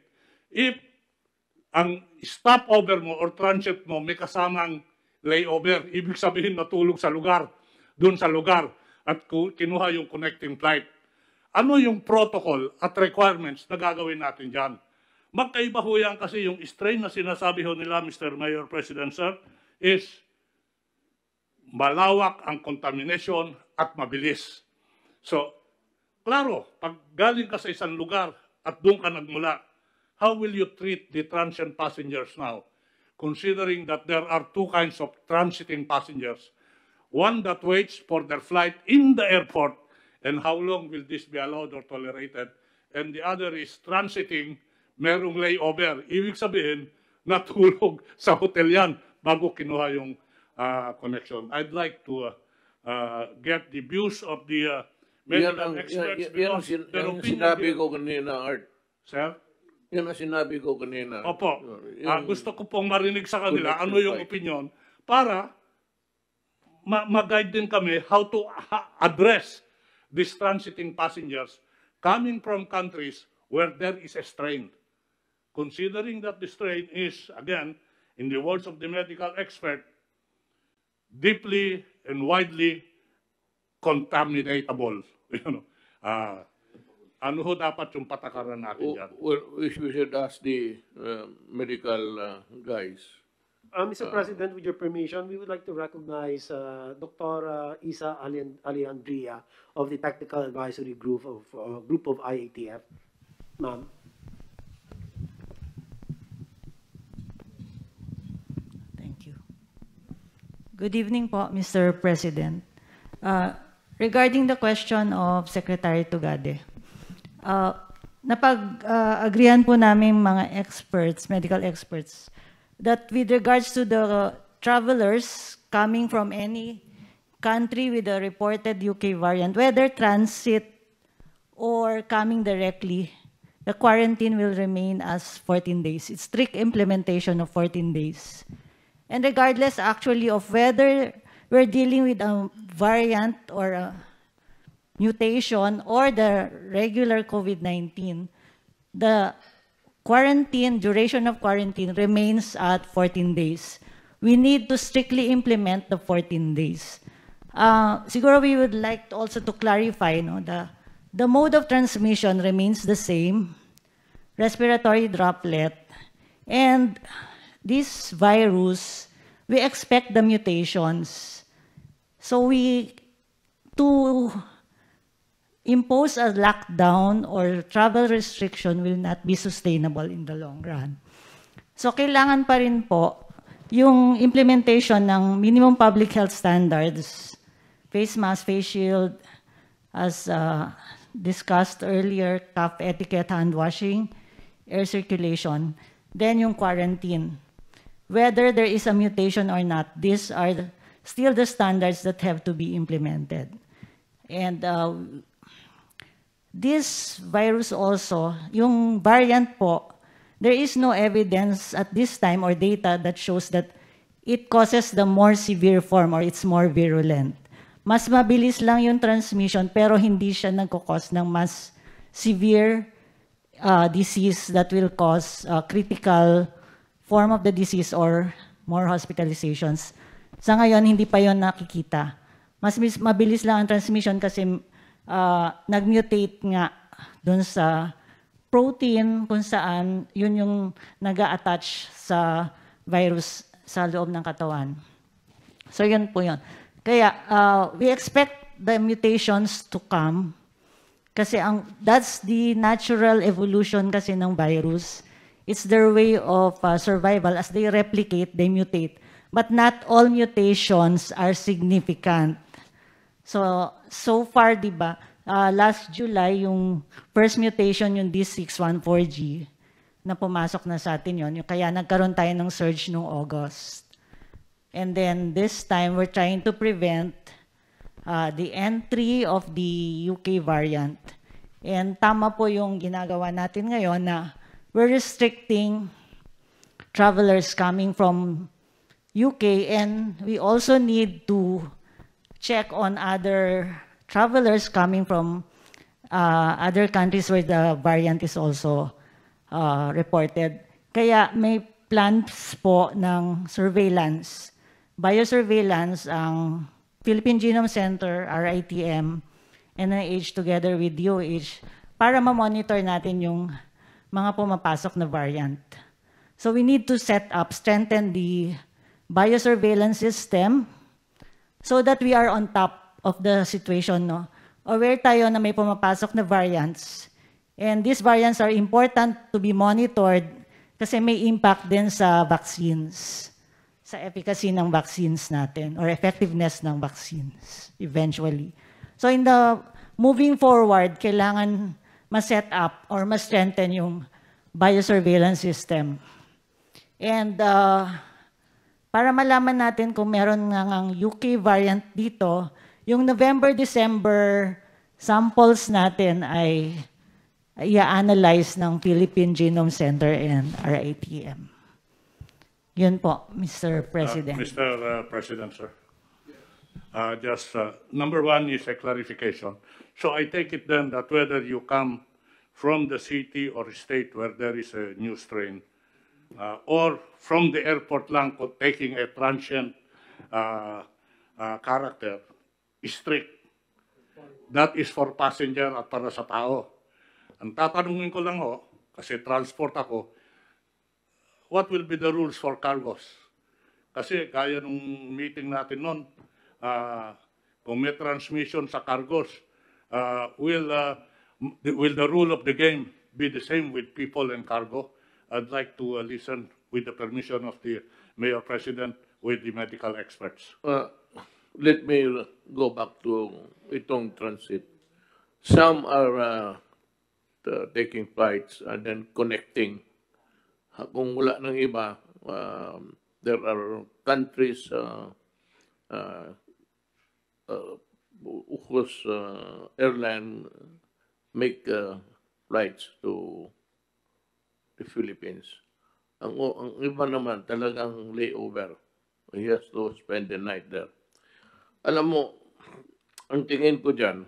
if ang stopover mo or transit mo may kasamang layover? Ibig sabihin natulog sa lugar, dun sa lugar, at kinuha yung connecting flight. Ano yung protocol at requirements na gagawin natin dyan? Magkaiba ho yan kasi yung strain na sinasabi ho nila, Mr. Mayor, President, Sir, is malawak ang contamination at mabilis. So, klaro, pag galing ka sa isang lugar at doon ka nagmula, how will you treat the transient passengers now? Considering that there are two kinds of transiting passengers. One that waits for their flight in the airport, and how long will this be allowed or tolerated? And the other is transiting, merong layover. Ibig sabihin, natulog sa hotel yan bago kinuha yung connection. I'd like to get the views of the medical experts. Yan ang sinabi ko kanina, Art. Sir? Yan ang sinabi ko kanina. Opo. Gusto ko pong marinig sa kanila ano yung opinion para mag-guide din kami how to address these transiting passengers coming from countries where there is a strain. Considering that the strain is, again, in the words of the medical expert, deeply and widely contaminatable. Ano ho dapat yung patakaran natin dyan? Well, we should ask the medical guys. Mr. President, with your permission, we would like to recognize Dr. Isa Alejandria of the Technical Advisory Group of IATF. Ma'am. Thank you. Good evening po, Mr. President. Regarding the question of Secretary Tugade, napag-agreehan po namin mga experts, medical experts, that with regards to the travelers coming from any country with a reported UK variant, whether transit or coming directly, the quarantine will remain as 14 days. It's strict implementation of 14 days. And regardless actually of whether we're dealing with a variant or a mutation or the regular COVID-19, the duration of quarantine remains at 14 days. We need to strictly implement the 14 days. Siguro we would like also to clarify, the mode of transmission remains the same, respiratory droplet, and this virus, we expect the mutations. So to impose a lockdown or travel restriction will not be sustainable in the long run. So kailangan pa rin po yung implementation ng minimum public health standards, face mask, face shield, as discussed earlier, cough etiquette, hand washing, air circulation, then yung quarantine. Whether there is a mutation or not, these are still the standards that have to be implemented. And this virus also, yung variant po, there is no evidence at this time or data that shows that it causes the more severe form or it's more virulent. Mas mabilis lang yung transmission pero hindi siya nagkakos ng mas severe disease that will cause critical form of the disease or more hospitalizations. Sa ngayon, hindi pa yon nakikita. Mas mabilis lang ang transmission kasi nag-mutate nga dun sa protein kung saan yun yung nag-a-attach sa virus sa loob ng katawan. So yun po yun. Kaya we expect the mutations to come kasi that's the natural evolution kasi ng virus. It's their way of survival. As they replicate, they mutate. But not all mutations are significant. So far, di ba, last July, yung first mutation, yung D614G, na pumasok na sa atin yun. Kaya nagkaroon tayo ng surge noong August. And then this time, we're trying to prevent the entry of the UK variant. And tama po yung ginagawa natin ngayon na we're restricting travelers coming from UK, and we also need to check on other travelers coming from other countries where the variant is also reported. Kaya may plans po ng surveillance, biosurveillance ang Philippine Genome Center, RITM, NIH together with DOH para ma-monitor natin yung mga pumapasok na variant. So we need to strengthen the biosurveillance system so that we are on top of the situation, no? Aware tayo na may pumapasok na variants. And these variants are important to be monitored kasi may impact din sa vaccines, sa efficacy ng vaccines natin or effectiveness ng vaccines eventually. So in the moving forward, kailangan ma-set up or ma-strengthen yung biosurveillance system. And para malaman natin kung meron ng UK variant dito, yung November-December samples natin ay i-analyze ng Philippine Genome Center and RITM. Yun po, Mr. President. Mr. President, sir. Number one is a clarification. So I take it then that whether you come from the city or state where there is a new strain, or from the airport lang taking a transient character, strict. That is for passenger at para sa tao. Ang tatanungin ko lang kasi transport ako, what will be the rules for cargos? Kasi kaya nung meeting natin noon, kung may transmission sa cargos, will the rule of the game be the same with people and cargo? I'd like to listen with the permission of the Mayor President with the medical experts. Let me go back to itong transit. Some are taking flights and then connecting. Kung wala ng iba, there are countries whose airline make flights to the Philippines. Ang iba naman talagang layover. He has to spend the night there. Alam mo, ang tingin ko dyan,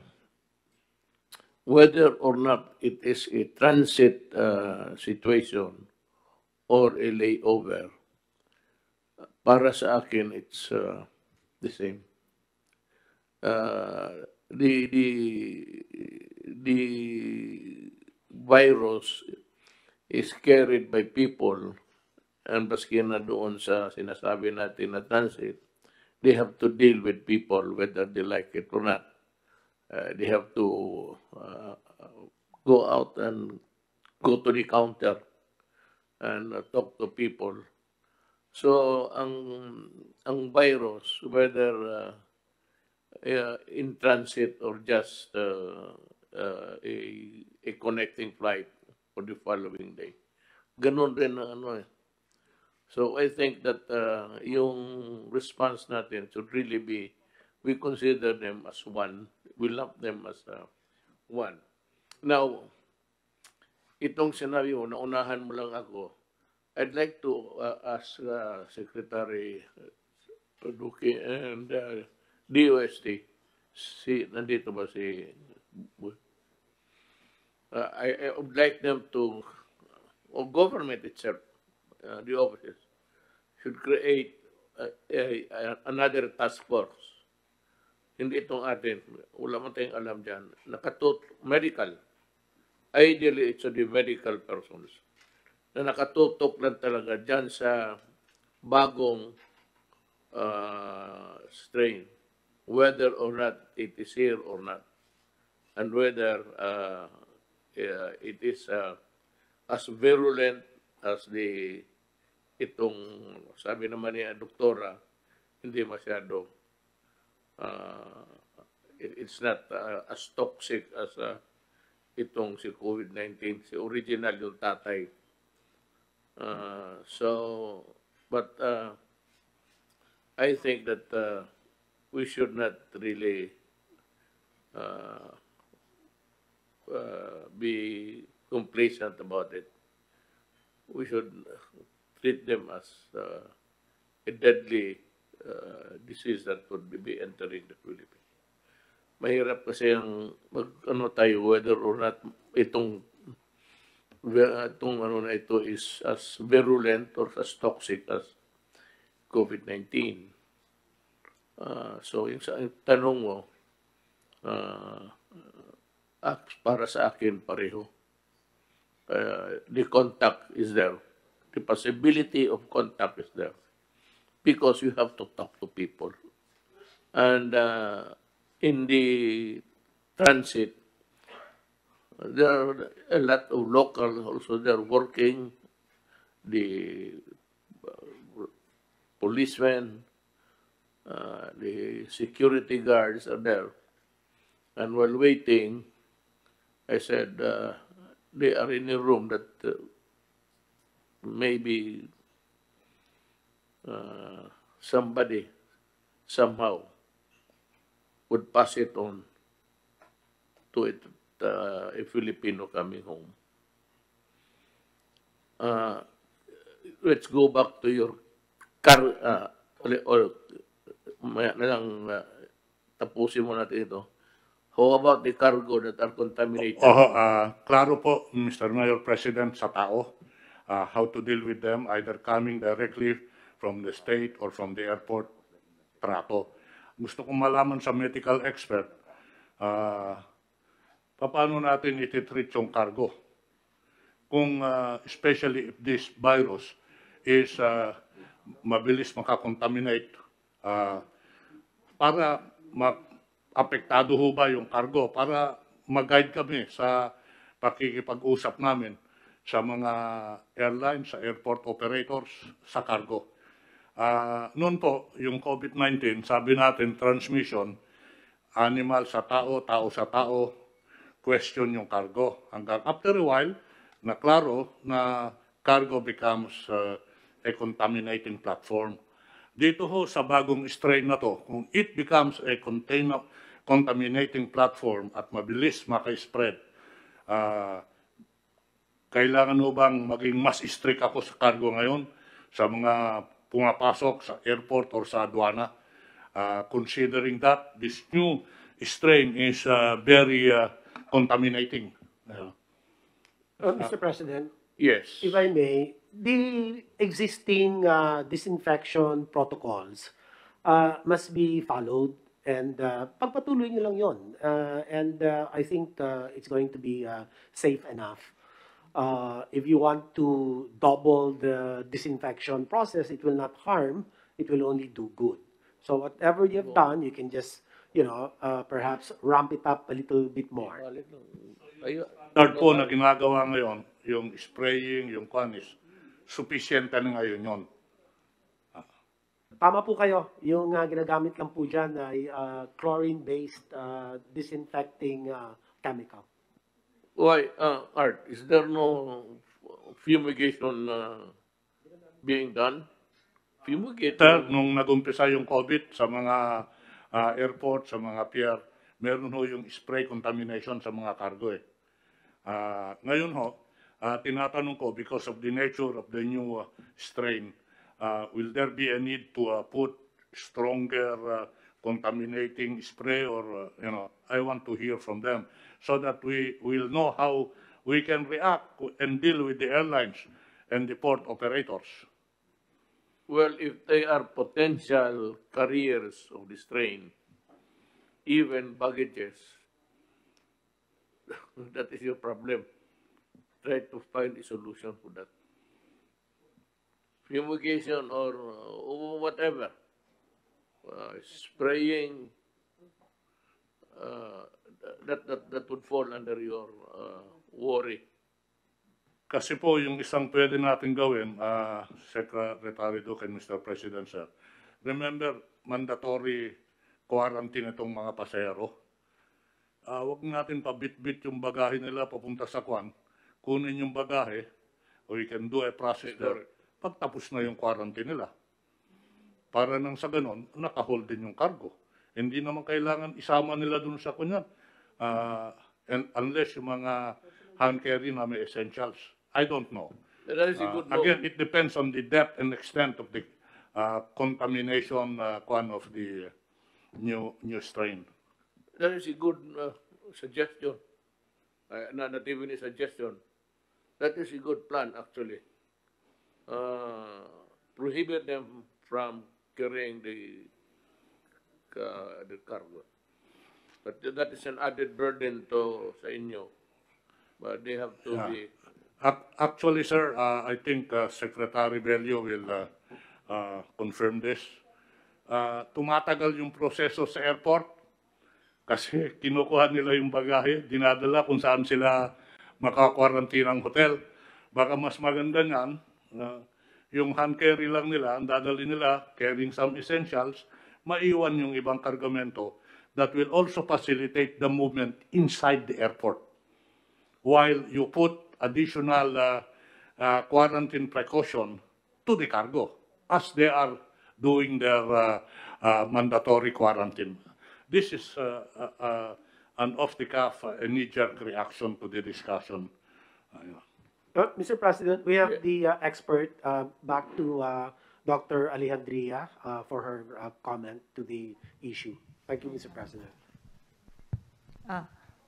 whether or not it is a transit situation or a layover, para sa akin, it's the same. The virus is carried by people, and baski na doon sa sinasabi natin na transit, they have to deal with people whether they like it or not. They have to go out and go to the counter and talk to people. So ang virus, whether in transit or just a connecting flight for the following day, ganun rin ang ano eh. So I think that yung response natin should really be, we consider them as one. We lump them as one. Now, itong scenario, naunahan mo lang ako, I'd like to ask Secretary Duque and DOST, nandito ba si... I would like them to, or government itself, the offices, should create another task force. Hindi itong atin, wala man tayong alam dyan, medical. Ideally, it's the medical persons na nakatutok lang talaga dyan sa bagong strain, whether or not it is here or not, and whether it is as virulent as itong, sabi naman niya, doktora, hindi masyado, it's not as toxic as itong si COVID-19, si original yung tatay. But I think that we should not really be complacent about it. We should treat them as a deadly disease that could be entering the Philippines. Mahirap kasi ang ano tayo whether or not itong ano na ito is as virulent or as toxic as COVID-19. So yung tanong mo, para sa akin pareho. The contact is there. The possibility of contact is there. Because you have to talk to people. And in the transit, there are a lot of locals also there working, the policemen, the security guards are there. And while waiting, I said, they are in a room that maybe somebody somehow would pass it on to a Filipino coming home. Let's go back to your maya na lang tapusin mo natin ito. How about the cargo that are contaminated? Klaro po, Mr. Mayor President, sa tao, how to deal with them, either coming directly from the state or from the airport, trato. Gusto kong malaman sa medical expert, paano natin ititreat yung cargo? Kung, especially if this virus is mabilis makakontaminate, para apektado ho ba yung cargo, para mag-guide kami sa pakikipag-usap namin sa mga airlines, sa airport operators, sa cargo. Noon po, yung COVID-19, sabi natin, transmission, animal sa tao, tao sa tao, question yung cargo. Hanggang after a while, na klaro na cargo becomes a contaminating platform. Dito ho sa bagong strain na to, kung it becomes a contaminating platform at mabilis maka-spread, kailangan ho bang maging mas strict ako sa cargo ngayon sa mga pumapasok sa airport or sa aduana, considering that this new strain is very contaminating. Mr. President, Yes. if I may, the existing disinfection protocols must be followed and pagpatuloy nyo lang yun. And I think it's going to be safe enough. If you want to double the disinfection process, it will not harm, it will only do good. So whatever you've done, you can just, perhaps ramp it up a little bit more. Third po na ginagawa ngayon, yung spraying, yung kwanis, sufficient na ngayon yun. Tama po kayo. Yung ginagamit lang po dyan ay chlorine-based disinfecting chemical. Why, Art, is there no fumigation being done? Sir, nung nag-umpisa yung COVID sa mga airport, sa mga pier, meron ho yung spray contamination sa mga cargo eh. Ngayon ho, tinatanong ko, because of the nature of the new strain, will there be a need to put stronger contaminating spray or, I want to hear from them so that we will know how we can react and deal with the airlines and the port operators. Well, if they are potential carriers of the strain, even baggages, that is your problem. Try to find a solution for that. Fumigation or whatever, spraying, that would fall under your worry. Kasi po yung isang pwede natin gawin, Secretary Duque and Mr. President, sir, remember, mandatory quarantine itong mga pasahero. Huwag natin pabit-bit yung bagahe nila papunta sa Kwan. Kunin yung bagahe, or you can do a process there. Pagtapos na yung quarantine nila. Para nang sa ganon, nakahold din yung cargo. Hindi naman kailangan isama nila dun sa kunyan. Unless yung mga hand carry na may essentials. I don't know. That is a good law. Again, it depends on the depth and extent of the contamination of the new strain. That is a good suggestion. Not even a suggestion. That is a good plan, actually. Prohibit them from carrying the cargo. But that is an added burden to sa inyo. But they have to Yeah. be... Actually, sir, I think Secretary Bello will confirm this. Tumatagal yung proseso sa airport kasi kinukuha nila yung bagahe, dinadala kung saan sila makakwarantinang hotel. Baka mas maganda niyan, yung hand carry lang nila, ang dadali nila, carrying some essentials, maiwan yung ibang kargamento that will also facilitate the movement inside the airport. While you put additional quarantine precaution to the cargo as they are doing their mandatory quarantine. This is an off-the-cuff, knee-jerk reaction to the discussion. Mr. President, we have the expert back to Dr. Alejandria for her comment to the issue. Thank you, Mr. President.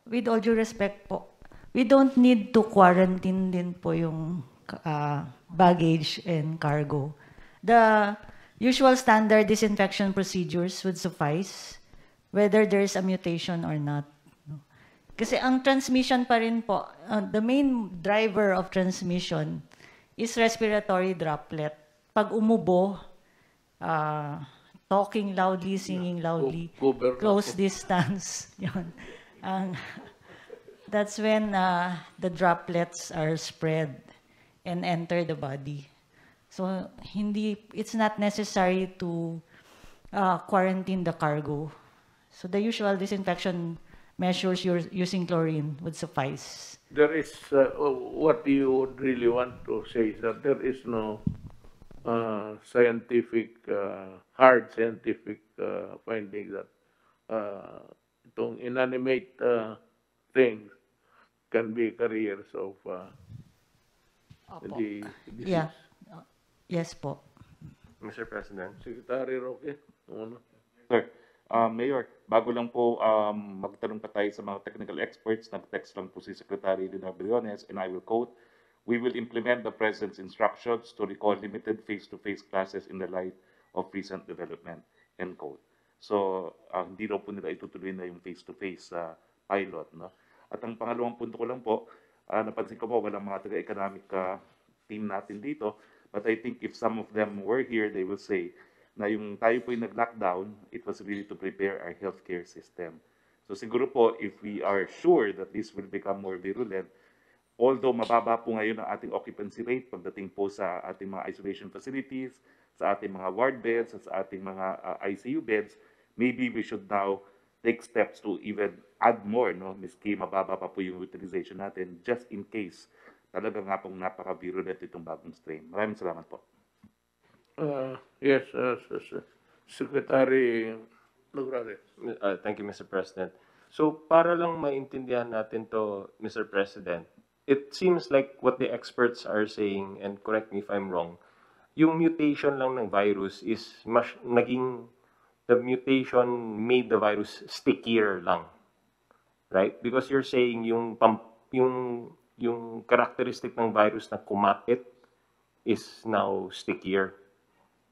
With all due respect po, we don't need to quarantine din po yung baggage and cargo. The usual standard disinfection procedures would suffice whether there is a mutation or not. Kasi ang transmission pa rin po, the main driver of transmission is respiratory droplet. Pag umubo, talking loudly, singing loudly, close distance, yun. That's when the droplets are spread and enter the body. So it's not necessary to quarantine the cargo. So the usual disinfection measures using chlorine would suffice. There is, what you would really want to say is that there is no scientific, hard scientific finding that itong inanimate things can be carriers of the disease. Yeah. Yes po. Mr. President. Secretary Roque, ano? Sir, Mayor, bago lang po magtanong pa tayo sa mga technical experts, nag-text lang po si Secretary Leonardo Briones, and I will quote, "We will implement the President's instructions to recall limited face-to-face classes in the light of recent development," end quote. So, hindi raw po nila itutuloy na yung face-to-face pilot. No? At ang pangalawang punto ko lang po, napansin ko po, walang mga taga-economic team natin dito, but I think if some of them were here, they will say, na yung tayo po yung nag-lockdown, it was really to prepare our healthcare system. So siguro po, if we are sure that this will become more virulent, although mababa po ngayon ang ating occupancy rate pagdating po sa ating mga isolation facilities, sa ating mga ward beds, sa ating mga ICU beds, maybe we should now take steps to even add more, no? Miski mababa pa po yung utilization natin, just in case talaga nga pong napaka-virulent itong bagong strain. Maraming salamat po. Yes, Secretary Nograles. Thank you, Mr. President. So, para lang maintindihan natin to, Mr. President, it seems like what the experts are saying, and correct me if I'm wrong, yung mutation lang ng virus is the mutation made the virus stickier lang. Right? Because you're saying yung characteristic ng virus na kumapit is now stickier.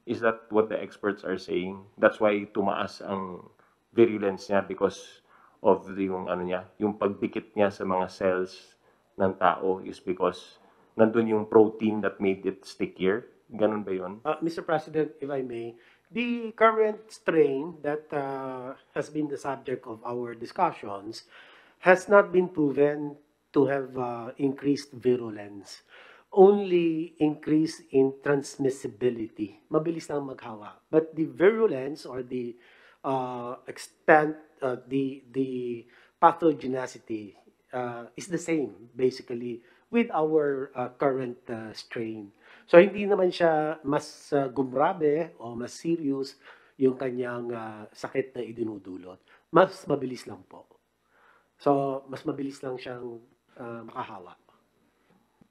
Is that what the experts are saying? That's why tumaas ang virulence niya because of yung pagdikit niya sa mga cells ng tao is because nandun yung protein that made it stickier. Ganun ba yun? Mr. President, if I may, the current strain that has been the subject of our discussions has not been proven to have increased virulence. Only increase in transmissibility. Mabilis lang maghawa. But the virulence or the extent, the pathogenicity is the same basically with our current strain. So hindi naman siya mas gumrabe o mas serious yung kanyang sakit na idinudulot. Mas mabilis lang po. So mas mabilis lang siyang makahawa.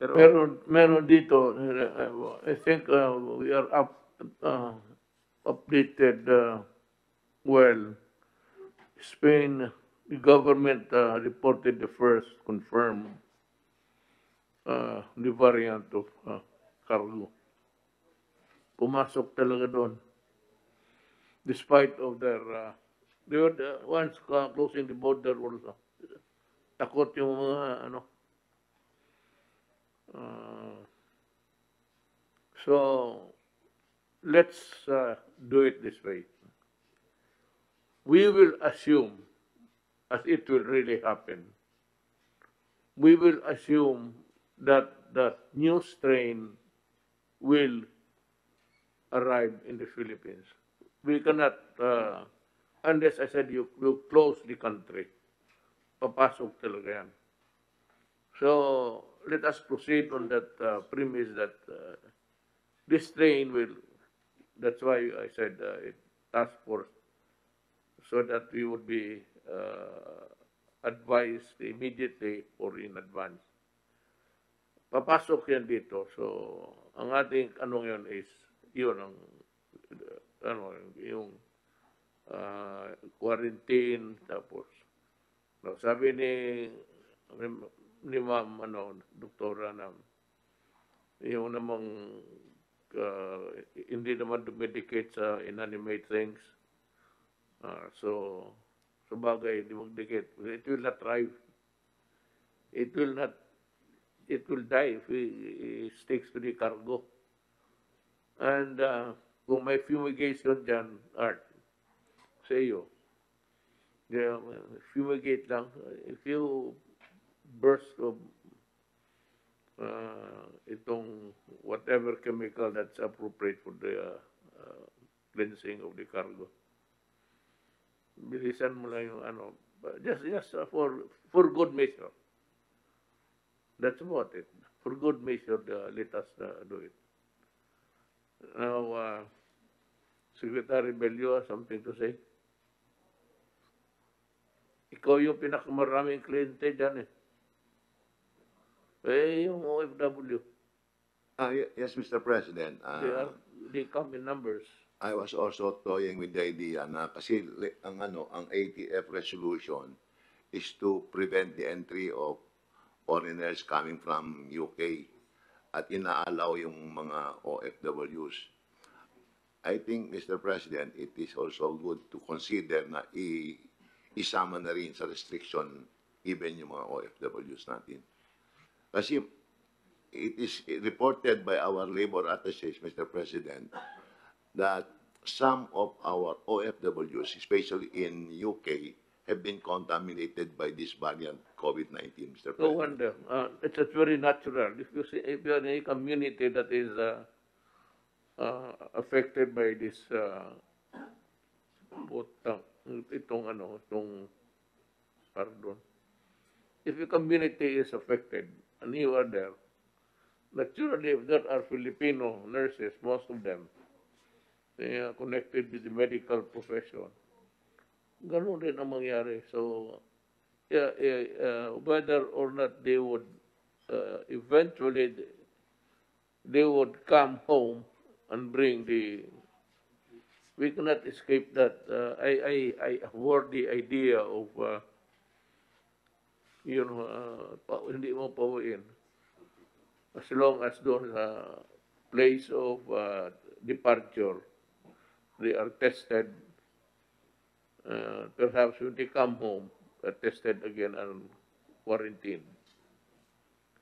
Pero Meron dito, I think we are updated well. Spain, the government reported the first confirmed the variant of cargo. Pumasok talaga doon. Despite of their, they were the ones closing the border also. Takot yung mga so let's do it this way. We will assume, as it will really happen, we will assume that the new strain will arrive in the Philippines. We cannot, unless I said you close the country, papasok talaga yan. So let us proceed on that premise that this strain will, that's why I said task force, so that we would be advised immediately or in advance. Papasok yan dito. So, ang ating yun is, yun ang, yung quarantine, tapos, sabi ni ma'am, doktora na, yung namang, hindi naman dumedicate sa inanimate things. So bagay, hindi magdikit. It will not thrive. It will die if it sticks to the cargo. And kung may fumigation dyan, Art, sa iyo, fumigate lang. If you burst of itong whatever chemical that's appropriate for the cleansing of the cargo, bilisan mo lang yung just for good measure. That's about it. For good measure, let us do it. Now, Secretary Bello, something to say? Ikaw yung pinakamaraming kliyente dyan yung OFW. Yes, Mr. President. They come in numbers. I was also toying with the idea na kasi ang ATF resolution is to prevent the entry of foreigners coming from UK at inaalaw yung mga OFWs. I think, Mr. President, it is also good to consider na isama na rin sa restriction even yung mga OFWs natin. Kasi it is reported by our labor attachés, Mr. President, that some of our OFWs, especially in UK, have been contaminated by this variant COVID-19, Mr. President. No wonder. It's very natural. If you are in a community that is affected by this if your community is affected and you are there, naturally, if there are Filipino nurses, most of them, they are connected with the medical profession. Ganun rin ang mangyari. So, whether or not they would, eventually, they would come home and bring we cannot escape that. I avoid the idea of, hindi mo pauwiin. As long as doon sa place of departure, they are tested. Perhaps when they come home, are tested again and quarantined.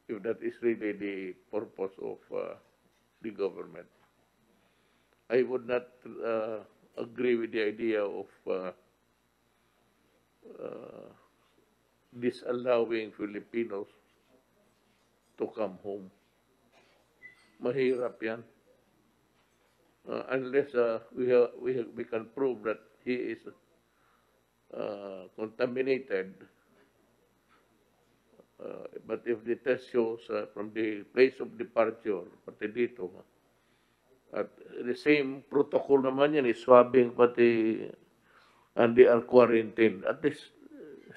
If that is really the purpose of the government. I would not agree with the idea of disallowing Filipinos to come home. Mahirap yan. Unless we can prove that he is contaminated. But if the test shows from the place of departure, pati dito, at the same protocol naman yan, is swabbing pati, and they are quarantined. At least,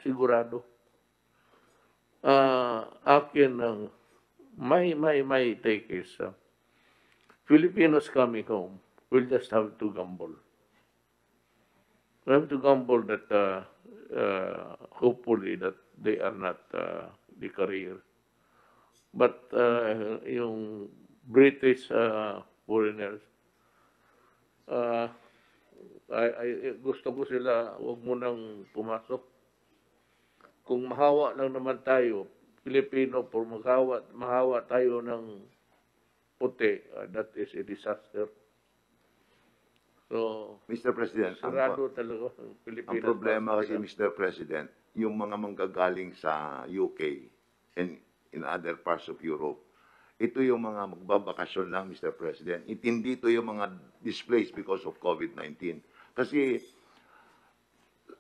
sigurado. Akin ang my take is Filipinos coming home will just have to gamble. We have to gamble that hopefully that they are not the career. But yung British foreigners, uh, gusto ko sila, huwag mo nang pumasok. Kung mahawa lang naman tayo, Pilipino, por mahawa tayo ng puti, that is a disaster. So, Mr. President, sarado talaga ang ang Pilipinas. problema kasi, Mr. President, yung mga manggagaling sa UK and in other parts of Europe, ito yung mga magbabakasyon lang, Mr. President. Hindi ito yung mga displaced because of COVID-19. Kasi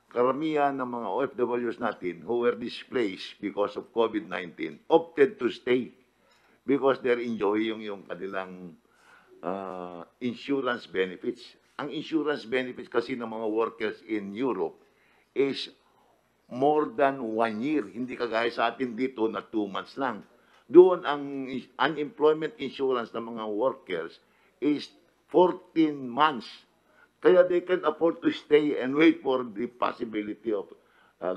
karamihan ng mga OFWs natin who were displaced because of COVID-19 opted to stay because they're enjoying yung kanilang insurance benefits. Ang insurance benefits kasi ng mga workers in Europe is more than 1 year. Hindi kagaya sa atin dito na 2 months lang. Doon ang unemployment insurance ng mga workers is 14 months. Kaya they can afford to stay and wait for the possibility of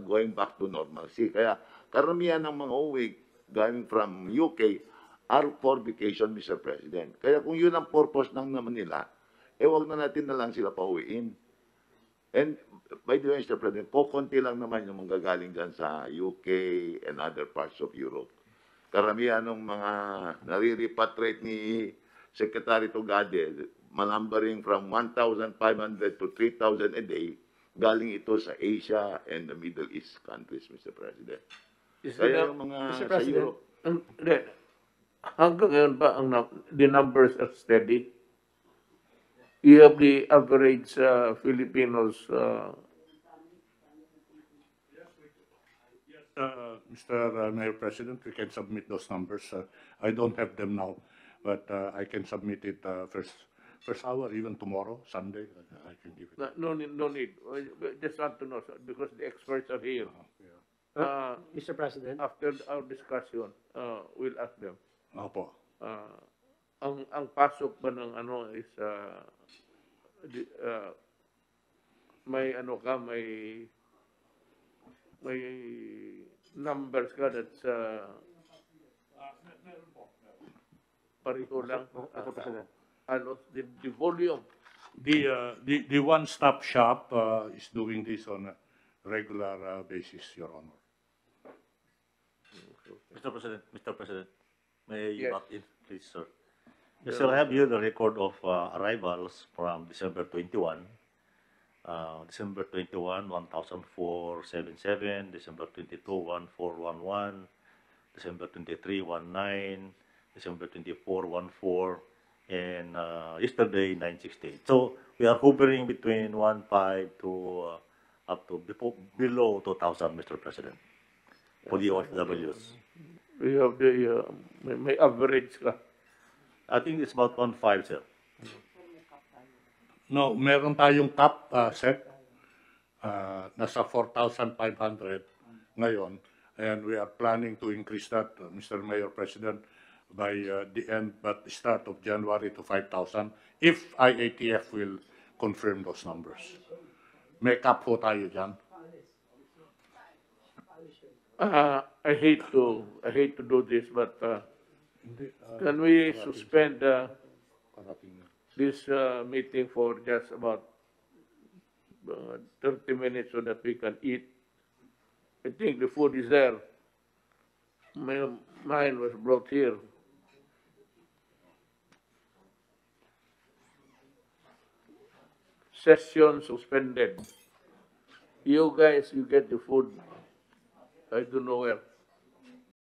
going back to normalcy. Kaya karamihan ng mga uwi going from UK are for vacation, Mr. President. Kaya kung yun ang purpose lang naman nila, wag na natin na lang sila pauwiin. And by the way, Mr. President, konti lang naman yung manggagaling dyan sa UK and other parts of Europe. Karamihan ng mga nare-repatriate ni Secretary Tugade, manumbering from 1,500 to 3,000 a day, galing ito sa Asia and the Middle East countries, Mr. President. Kaya yung mga Mr. sa President, Europe, Hanggang ngayon ba the numbers are steady? You have the average Filipinos. Mr. Mayor President, we can submit those numbers. I don't have them now, but I can submit it first hour, even tomorrow, Sunday. I can give it. No need. I just want to know because the experts are here. Mr. President, After our discussion, we'll ask them. Opo. Ang pasok ba ng ano is may ano ka, may numbers ka that's pareho lang. Ano, the volume. The one-stop shop is doing this on a regular basis, Your Honor. Mr. President, may Yes. back in, please, sir. Yes, sir, I have here the record of arrivals from December 21. December 21, 1,477. December 22, 1,411. December 23, 19. December 24, 14. And yesterday, 968. So we are hovering between 1,500 to up to below 2,000, Mr. President, for the OFWs. We have the may average ka. I think it's about 1,500, sir. No, meron tayong cap set. Nasa 4,500 ngayon. And we are planning to increase that, Mr. Mayor President, by the end, but the start of January to 5,000, if IATF will confirm those numbers. May cap po tayo dyan. I hate to do this, but can we suspend this meeting for just about 30 minutes so that we can eat? I think the food is there. Mine was brought here. Session suspended. You guys, you get the food. I don't know where.